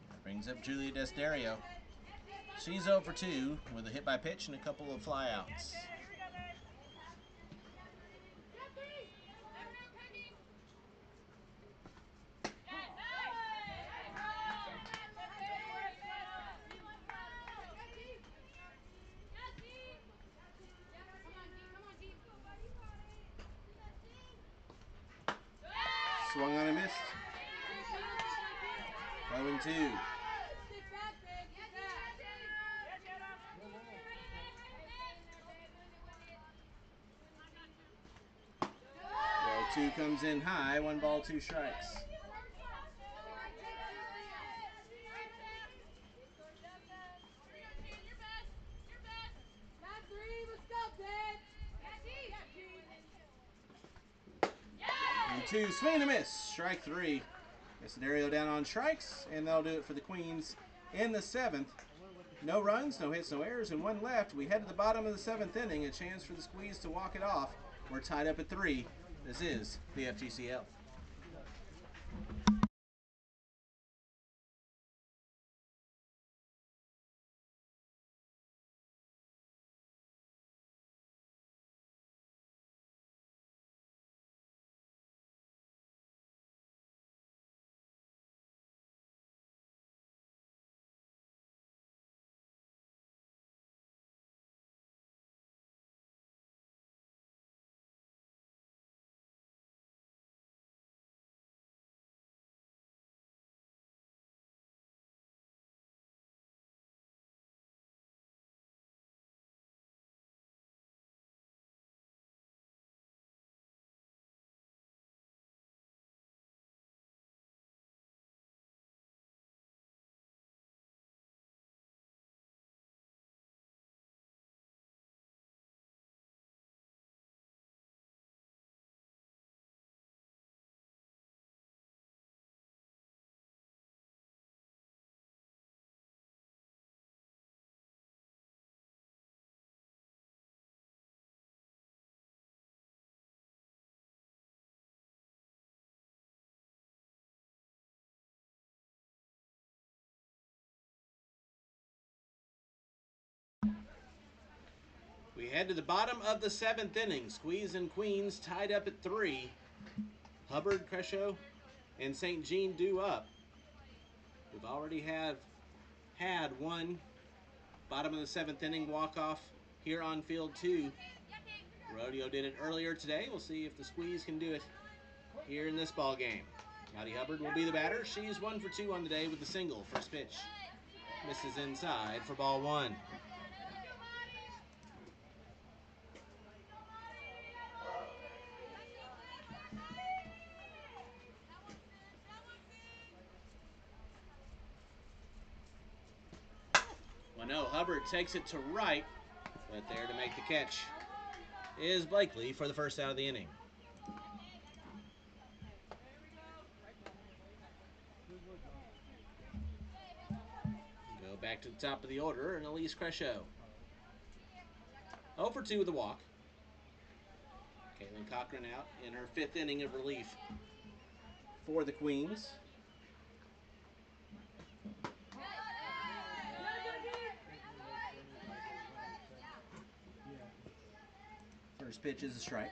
That brings up Julia Desiderio. She's 0 for 2 with a hit by pitch and a couple of flyouts. Swung on and missed. 0-2. Ball 2 comes in high. 1 ball, 2 strikes. And 2, swing and a miss. Strike 3. Desiderio down on strikes, and that'll do it for the Queens in the 7th. No runs, no hits, no errors, and 1 left. We head to the bottom of the 7th inning. A chance for the Squeeze to walk it off. We're tied up at 3. This is the FGCL. head to the bottom of the 7th inning. Squeeze and Queens tied up at 3. Hubbard, Cresho, and St. Jean due up. We've already had one bottom of the 7th inning walk-off here on field 2. Rodeo did it earlier today. We'll see if the Squeeze can do it here in this ball game. Maddie Hubbard will be the batter. She's 1 for 2 on the day with the single. First pitch misses inside for ball 1. Well, no, Hubbard takes it to right, but there to make the catch is Blakely for the first out of the inning. Go back to the top of the order, and Elise Cresho. 0 for 2 with a walk. Caitlin Cochran out in her 5th inning of relief for the Queens. First pitch is a strike.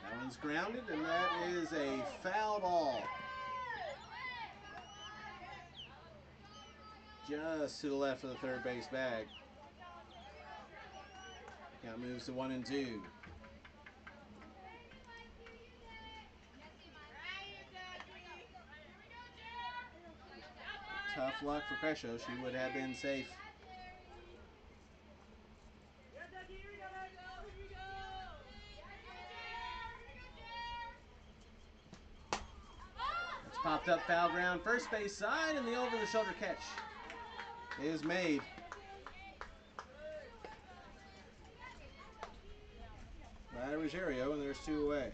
That one's grounded, and that is a foul ball. Just to the left of the third base bag. Count moves to 1 and 2. Tough luck for Cresho. She would have been safe. It's popped up foul ground, first base side, and the over-the-shoulder catch is made. By Ruggiero, and there's 2 away.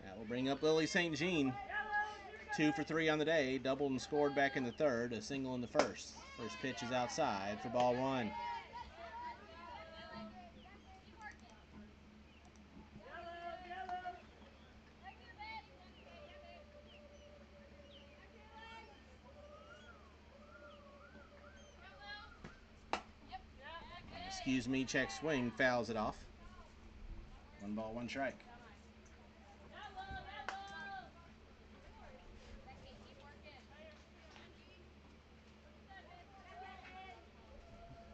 That will bring up Lily St. Jean. 2 for 3 on the day, doubled and scored back in the third, a single in the first. First pitch is outside for ball 1. Excuse me, check swing, fouls it off. 1 ball, 1 strike.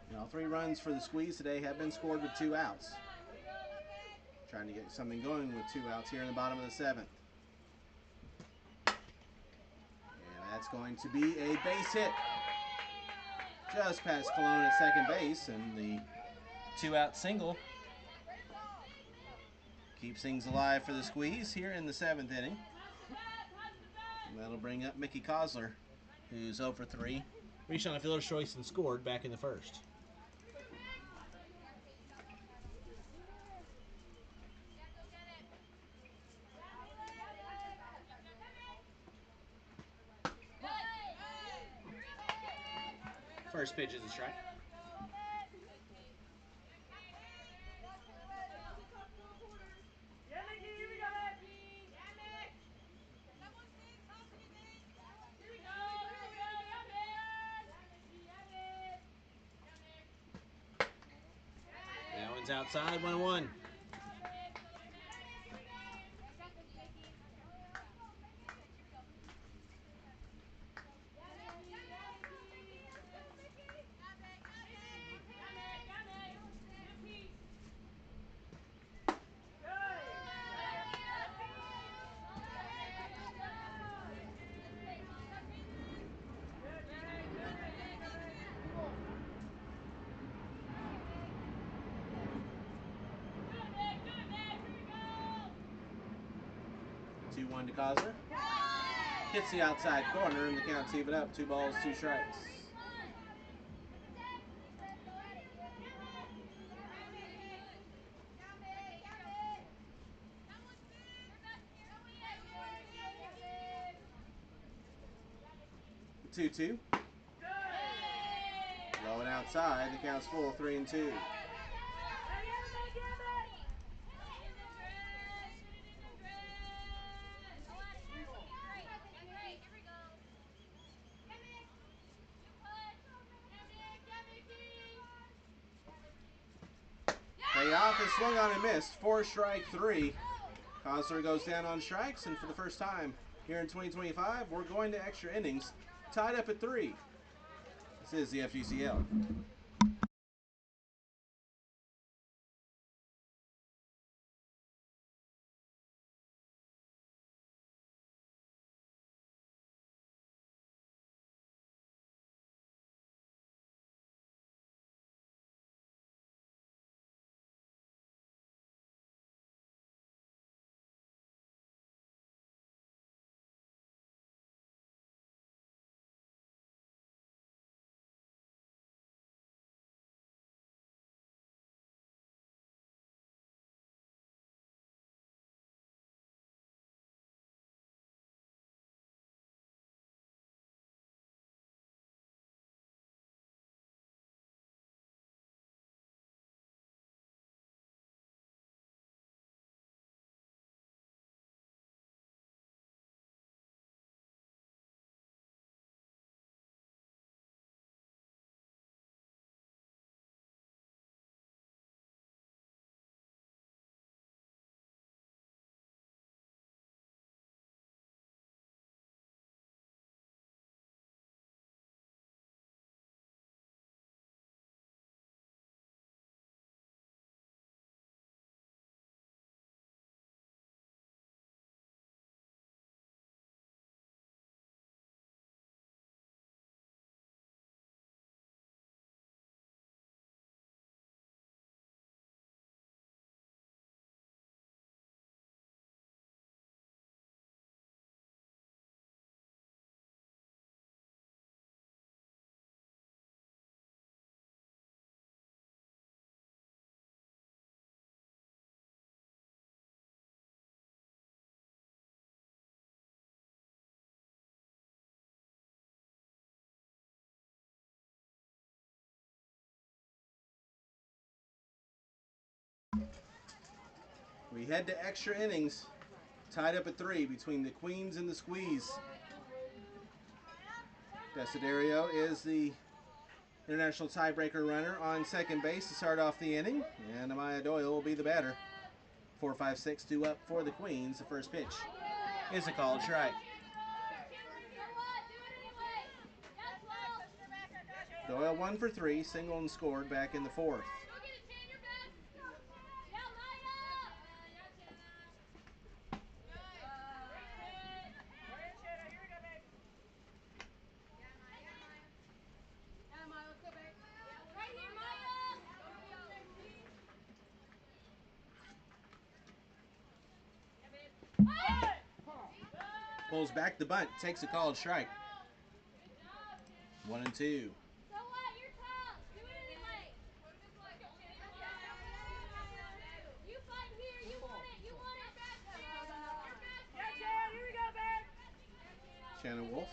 And all 3 runs for the Squeeze today have been scored with 2 outs. Trying to get something going with 2 outs here in the bottom of the 7th. And that's going to be a base hit. Just past Cologne at second base, and the 2-out single keeps things alive for the Squeeze here in the 7th inning. And that'll bring up Mickey Kosler, who's 0 for 3. Reached on a fielder's choice and scored back in the first. First pitch is a strike. That one's outside, 1-1. To Kosler. hits the outside corner, and the count's even up. 2 balls, 2 strikes. The 2-2. Low and outside. The count's full, 3-2. Payoff is swung on and missed. 4 strike 3. Consular goes down on strikes, and for the first time here in 2025, we're going to extra innings, tied up at 3. This is the FGCL. We head to extra innings, tied up at 3 between the Queens and the Squeeze. Desiderio is the international tiebreaker runner on second base to start off the inning, and Amaya Doyle will be the batter. 4-5-6 due up for the Queens. The first pitch is a called strike. Doyle 1 for 3, single and scored back in the 4th. Pulls back the bunt, takes a called strike. 1-2. Shannon Wolf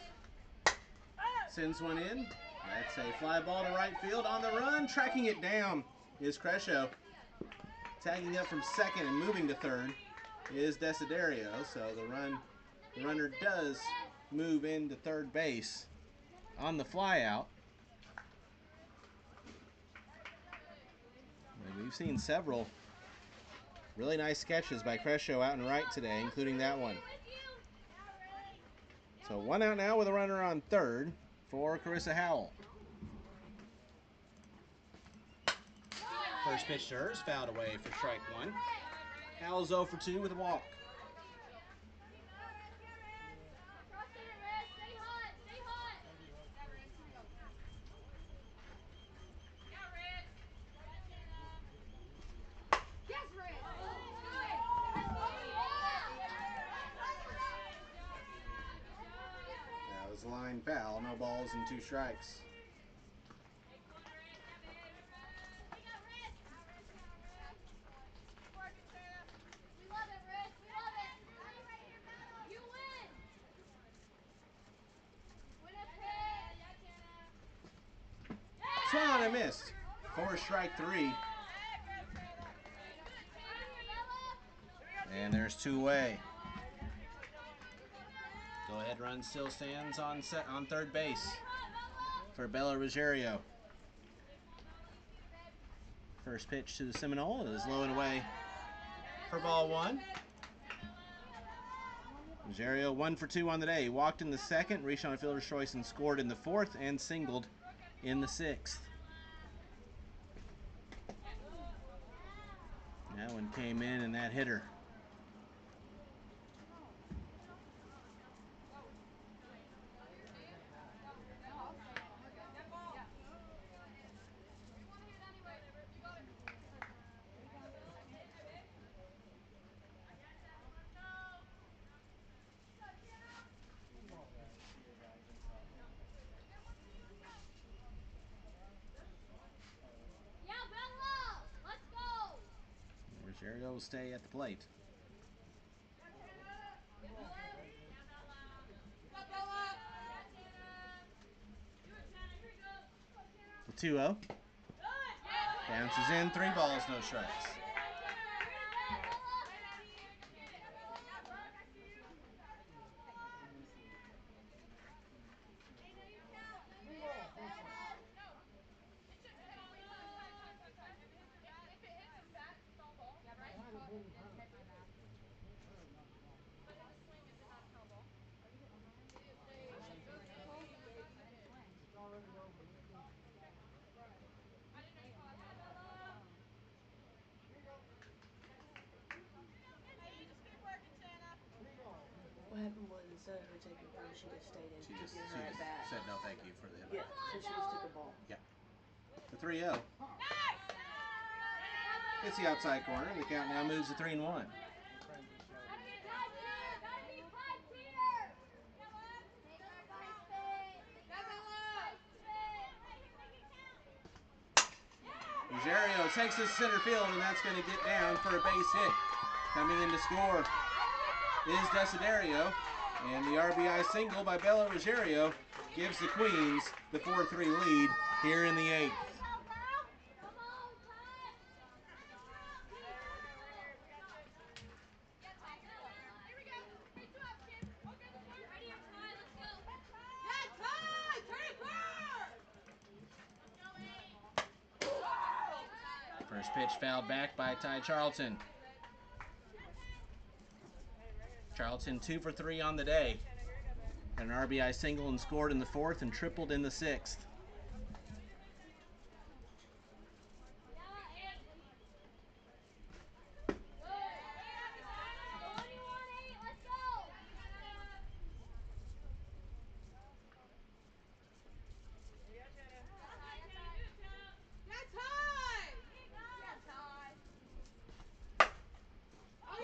sends one in. That's a fly ball to right field. On the run, tracking it down is Crescio. Tagging up from second and moving to third is Desiderio. So the runner does move into third base on the fly out. And we've seen several really nice catches by Crescio out and right today, including that one. So 1 out now with a runner on third for Carissa Howell. First pitch to her is fouled away for strike 1. Howell's 0 for 2 with a walk. line foul. No balls and 2 strikes. Swung on and missed. 4 strike 3. And there's 2 away. Go ahead run still stands on third base for Bella Ruggiero. First pitch to the Seminole is low and away for ball 1. Ruggiero 1 for 2 on the day. He walked in the second, reached on a fielder's choice and scored in the 4th and singled in the 6th. That one came in and that hit her. Ruggiero will stay at the plate. The 2-0. Bounces in, 3 balls, no strikes. What happened was instead of her taking four, she just stayed in. She just her at bat. said no thank you for the hit. Yeah, so she just took a ball. Yeah. The 3-0. It's the outside corner. The count now moves to 3-1. Ruggiero takes this center field, and that's going to get down for a base hit. Coming in to score is Desiderio, and the RBI single by Bella Ruggiero gives the Queens the 4-3 lead here in the 8th. First pitch fouled back by Ty Charlton. Charlton 2 for 3 on the day. An RBI single and scored in the 4th and tripled in the 6th.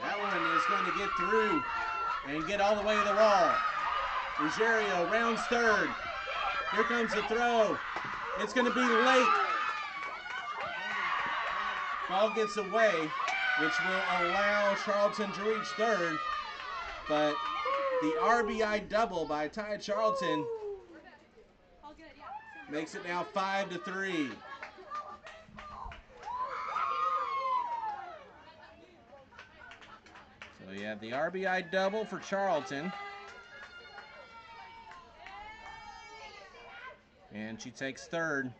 That one is going to get through and get all the way to the wall. Ruggiero rounds third. Here comes the throw. It's going to be late. Ball gets away, which will allow Charlton to reach third. But the RBI double by Ty Charlton makes it now 5-3. So you have the RBI double for Charlton. And she takes third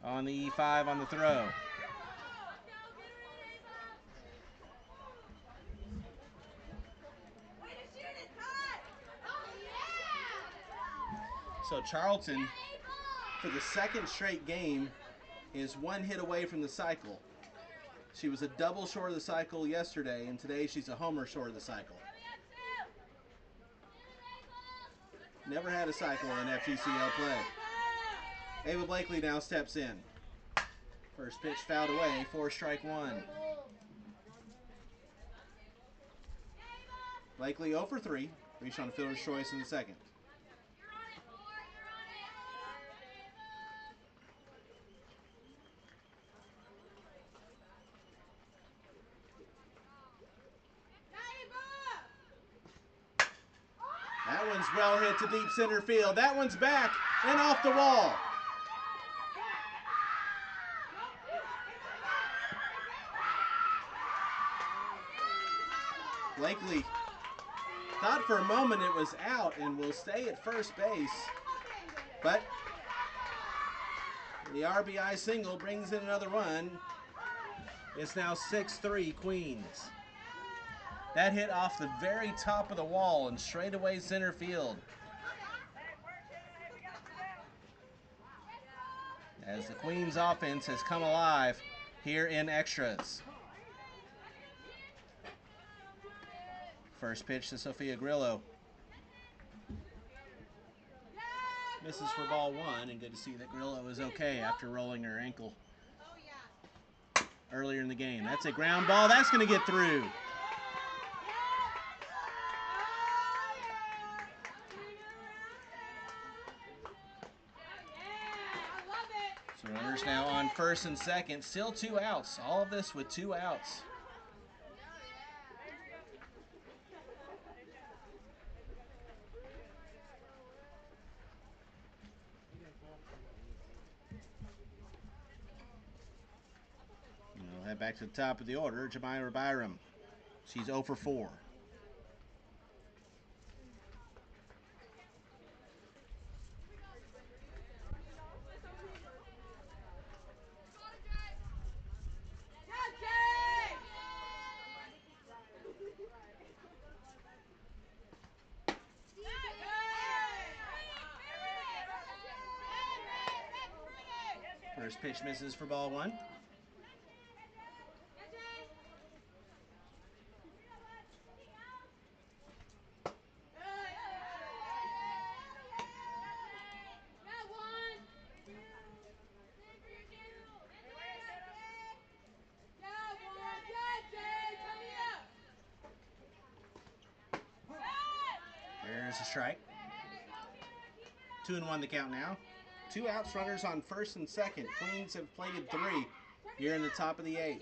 on the E5 on the throw. So Charlton, for the 2nd straight game, is 1 hit away from the cycle. She was a double short of the cycle yesterday, and today she's a homer short of the cycle. Never had a cycle in FGCL play. Ava Blakely now steps in. First pitch fouled away, 4 strike 1. Blakely 0 for 3, reached on fielder's choice in the 2nd. well hit to deep center field. That one's back and off the wall. Blakely thought for a moment it was out and will stay at first base. But the RBI single brings in another run. It's now 6-3 Queens. That hit off the very top of the wall and straight away center field. As the Queens offense has come alive here in extras. First pitch to Sophia Grillo. Misses for ball one, and good to see that Grillo is okay after rolling her ankle earlier in the game. That's a ground ball. That's going to get through. So runners now on first and second. Still 2 outs. All of this with 2 outs. We'll head back to the top of the order. Jamira Byram. She's 0 for 4. First pitch misses for ball one. There's a strike. 2-1 the count now. 2 outs, runners on first and second. Queens have plated 3 here in the top of the 8th.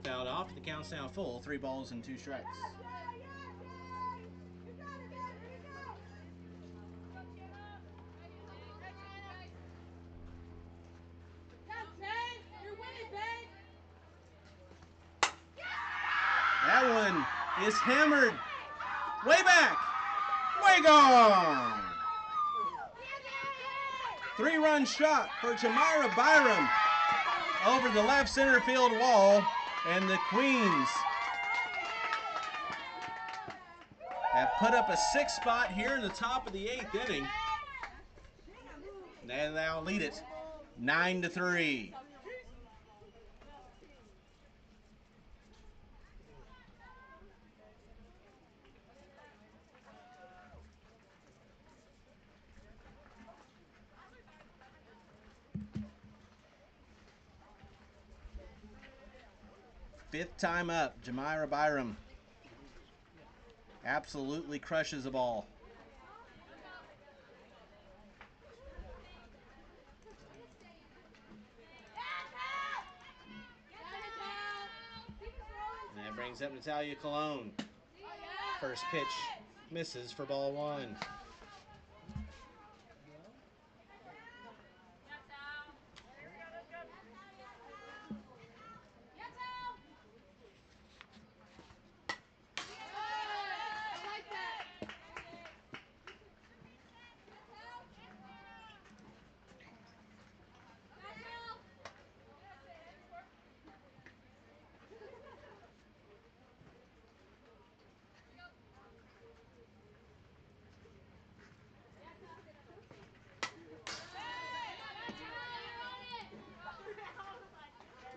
Fouled off. The count's now full. 3 balls and 2 strikes. That one is hammered. Way back. Way gone. 3-run shot for Jamira Byram over the left center field wall. And the Queens have put up a 6th spot here in the top of the 8th inning. They now lead it 9-3. Fifth time up, Jamira Byram absolutely crushes the ball. And that brings up Natalia Colon. First pitch misses for ball one.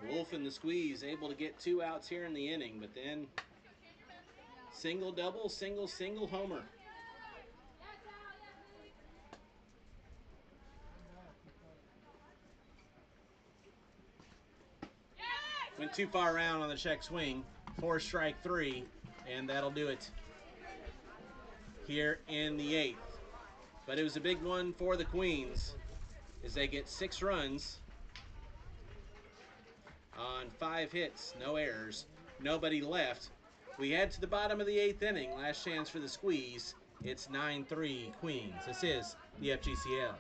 Wolf and the Squeeze able to get 2 outs here in the inning, but then single, double, single, single homer. Went too far around on the check swing. 4 strike 3, and that'll do it here in the 8th. But it was a big one for the Queens as they get 6 runs on 5 hits, no errors, nobody left. We head to the bottom of the 8th inning. Last chance for the Squeeze. It's 9-3 Queens. This is the FGCL.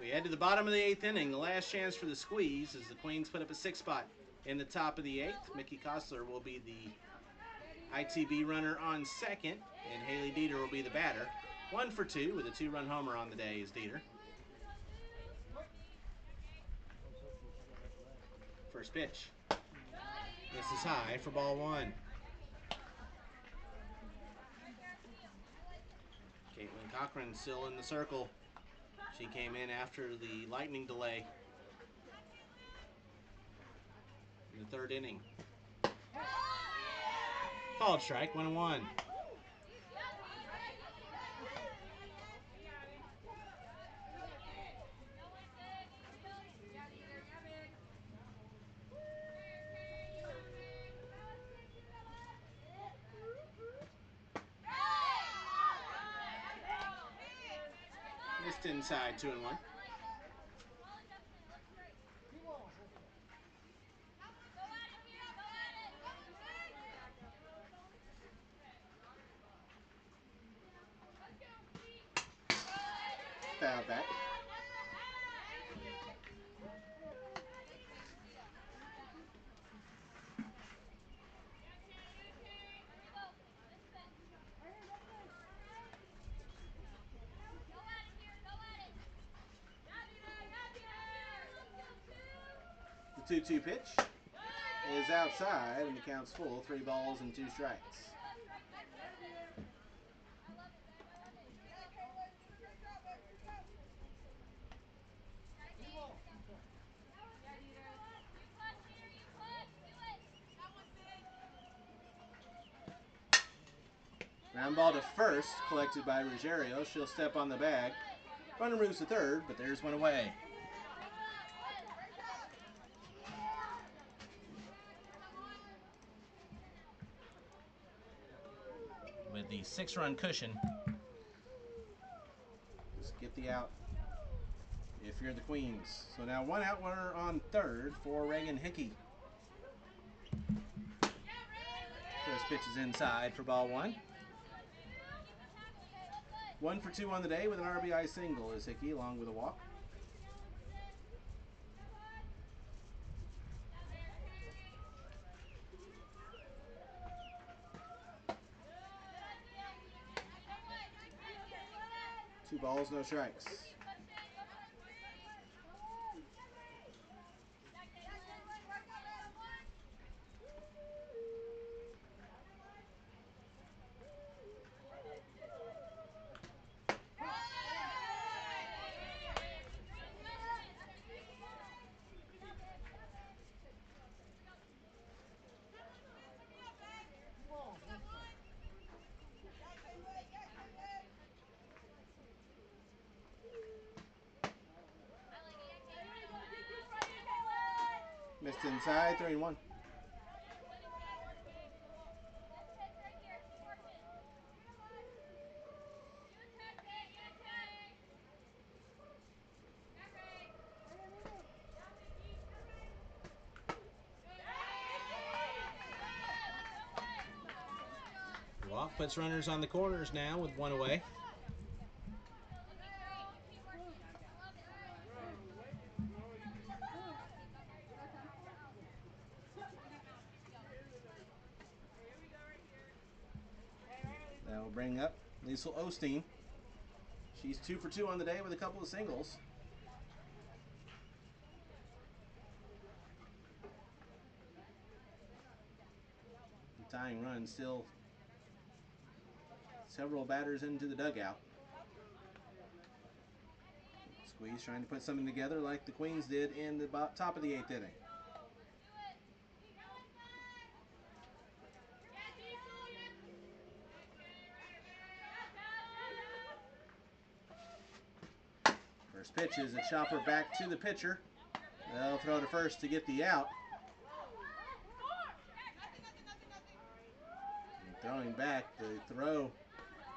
We head to the bottom of the 8th inning. The last chance for the Squeeze as the Queens put up a 6 spot in the top of the 8th. Mickey Kostler will be the ITB runner on second, and Haley Dieter will be the batter. 1 for 2 with a 2-run homer on the day is Dieter. First pitch. This is high for ball 1. Caitlin Cochran still in the circle. She came in after the lightning delay in the 3rd inning. Called strike, 1-1. Missed inside, 2-1. Foul back. The 2-2 pitch is outside, and the count's full. 3 balls and 2 strikes. Ground ball to first, collected by Ruggiero. She'll step on the bag. Runner moves to third, but there's one away. With the 6-run cushion, just get the out if you're the Queens. So now 1 out runner on third for Reagan Hickey. First pitch is inside for ball 1. 1 for 2 on the day with an RBI single is Hickey, along with a walk. Two balls, no strikes. Missed inside, 3-1. Walk puts runners on the corners now with one away. That will bring up Liesl Osteen. She's 2 for 2 on the day with a couple of singles. The tying run still several batters into the dugout. Squeeze trying to put something together like the Queens did in the top of the 8th inning. First pitch is a chopper back to the pitcher. They'll throw to first to get the out. And throwing back, the throw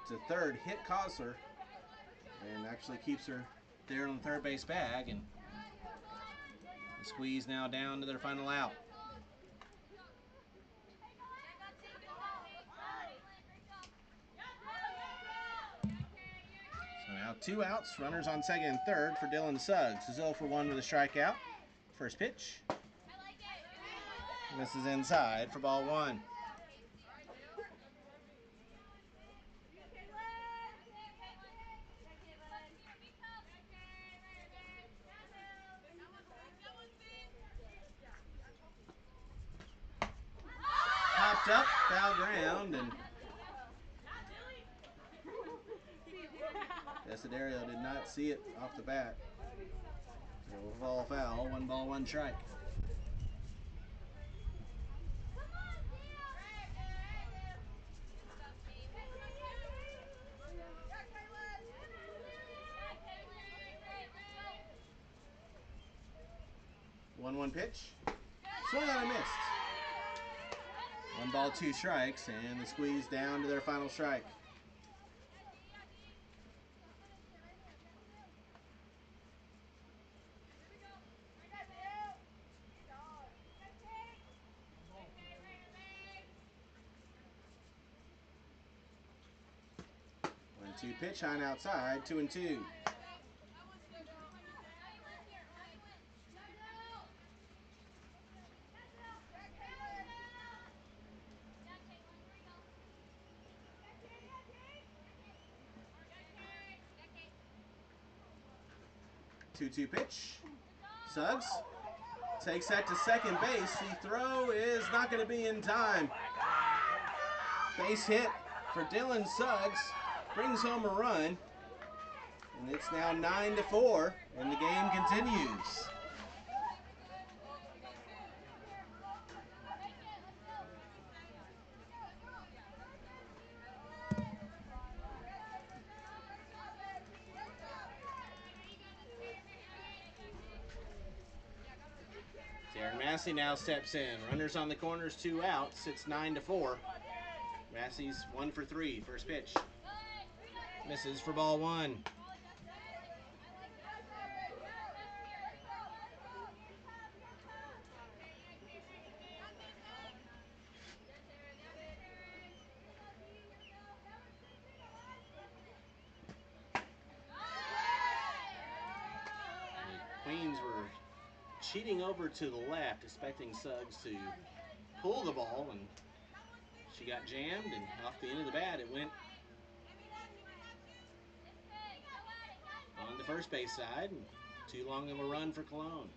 to third hit Kosler and actually keeps her there on the third base bag. And the Squeeze now down to their final out. So now 2 outs, runners on second and third for Dylan Suggs, who's 0 for 1 with a strikeout. First pitch. Misses inside for ball 1. Popped up, foul ground, and Desiderio did not see it off the bat. It will fall foul, 1 ball, 1 strike. One pitch. Swing on and missed. 1 ball, 2 strikes, and the Squeeze down to their final strike. One 2 pitch on outside, 2-2. Two pitch. Suggs takes that to second base. The throw is not going to be in time. Base hit for Dylan Suggs. Brings home a run. And it's now 9-4, and the game continues. Darren Massey now steps in. Runners on the corners, 2 outs. It's 9-4. Massey's 1 for 3. First pitch. Misses for ball 1. The Queens were cheating over to the left, expecting Suggs to pull the ball, and she got jammed, and off the end of the bat it went on the first base side, and too long of a run for Cologne.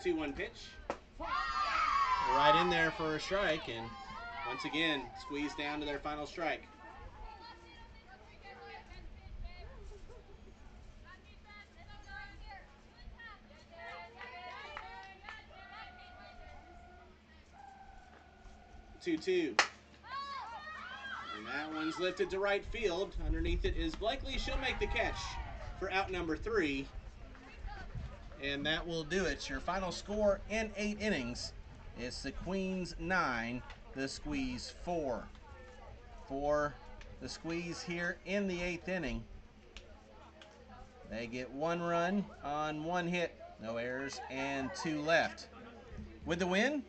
The 2-1 pitch. Right in there for a strike, and once again, Squeeze down to their final strike. 2-2. And that one's lifted to right field. Underneath it is Blakely. She'll make the catch for out number 3. And that will do it. Your final score in 8 innings is the Queens 9, the Squeeze 4. For the Squeeze here in the 8th inning, they get 1 run on 1 hit, no errors, and 2 left. With the win,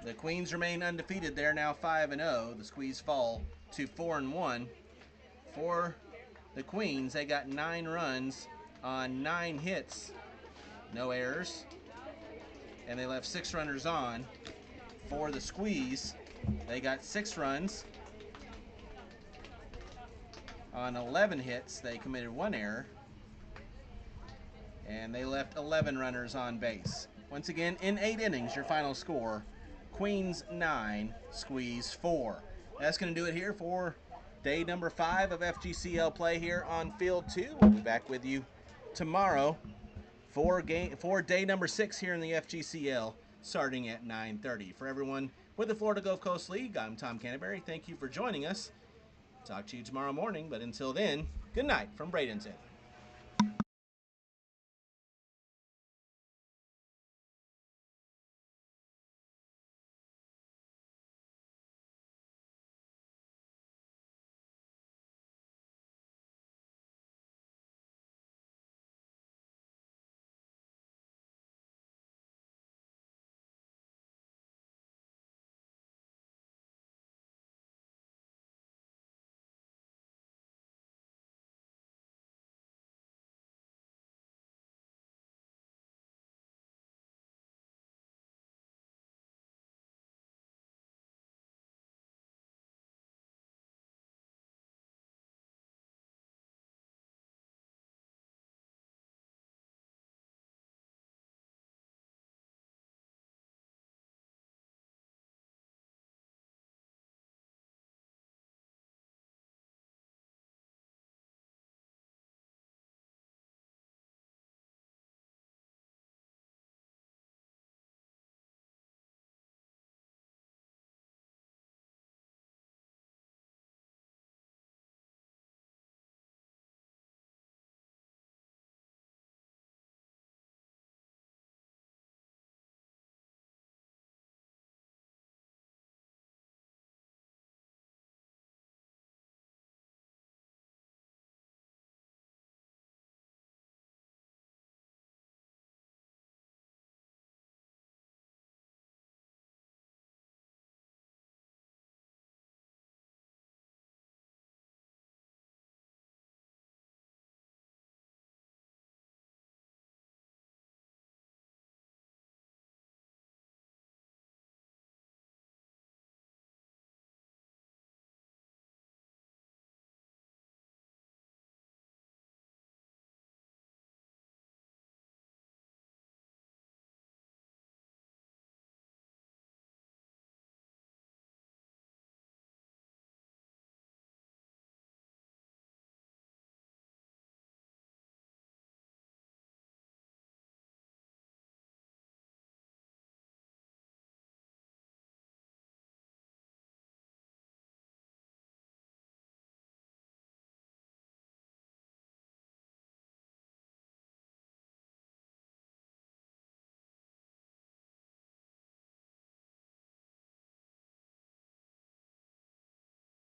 the Queens remain undefeated. They're now 5-0. The Squeeze fall to 4-1. For the Queens, they got 9 runs on 9 hits, no errors, and they left 6 runners on. For the Squeeze, they got 6 runs on 11 hits. They committed 1 error, and they left 11 runners on base. Once again, in 8 innings, your final score, Queens 9, Squeeze 4. That's going to do it here for day number 5 of FGCL play here on Field 2. We'll be back with you tomorrow for day number 6 here in the FGCL, starting at 9:30. For everyone with the Florida Gulf Coast League, I'm Tom Canterbury. Thank you for joining us. Talk to you tomorrow morning, but until then, good night from Bradenton.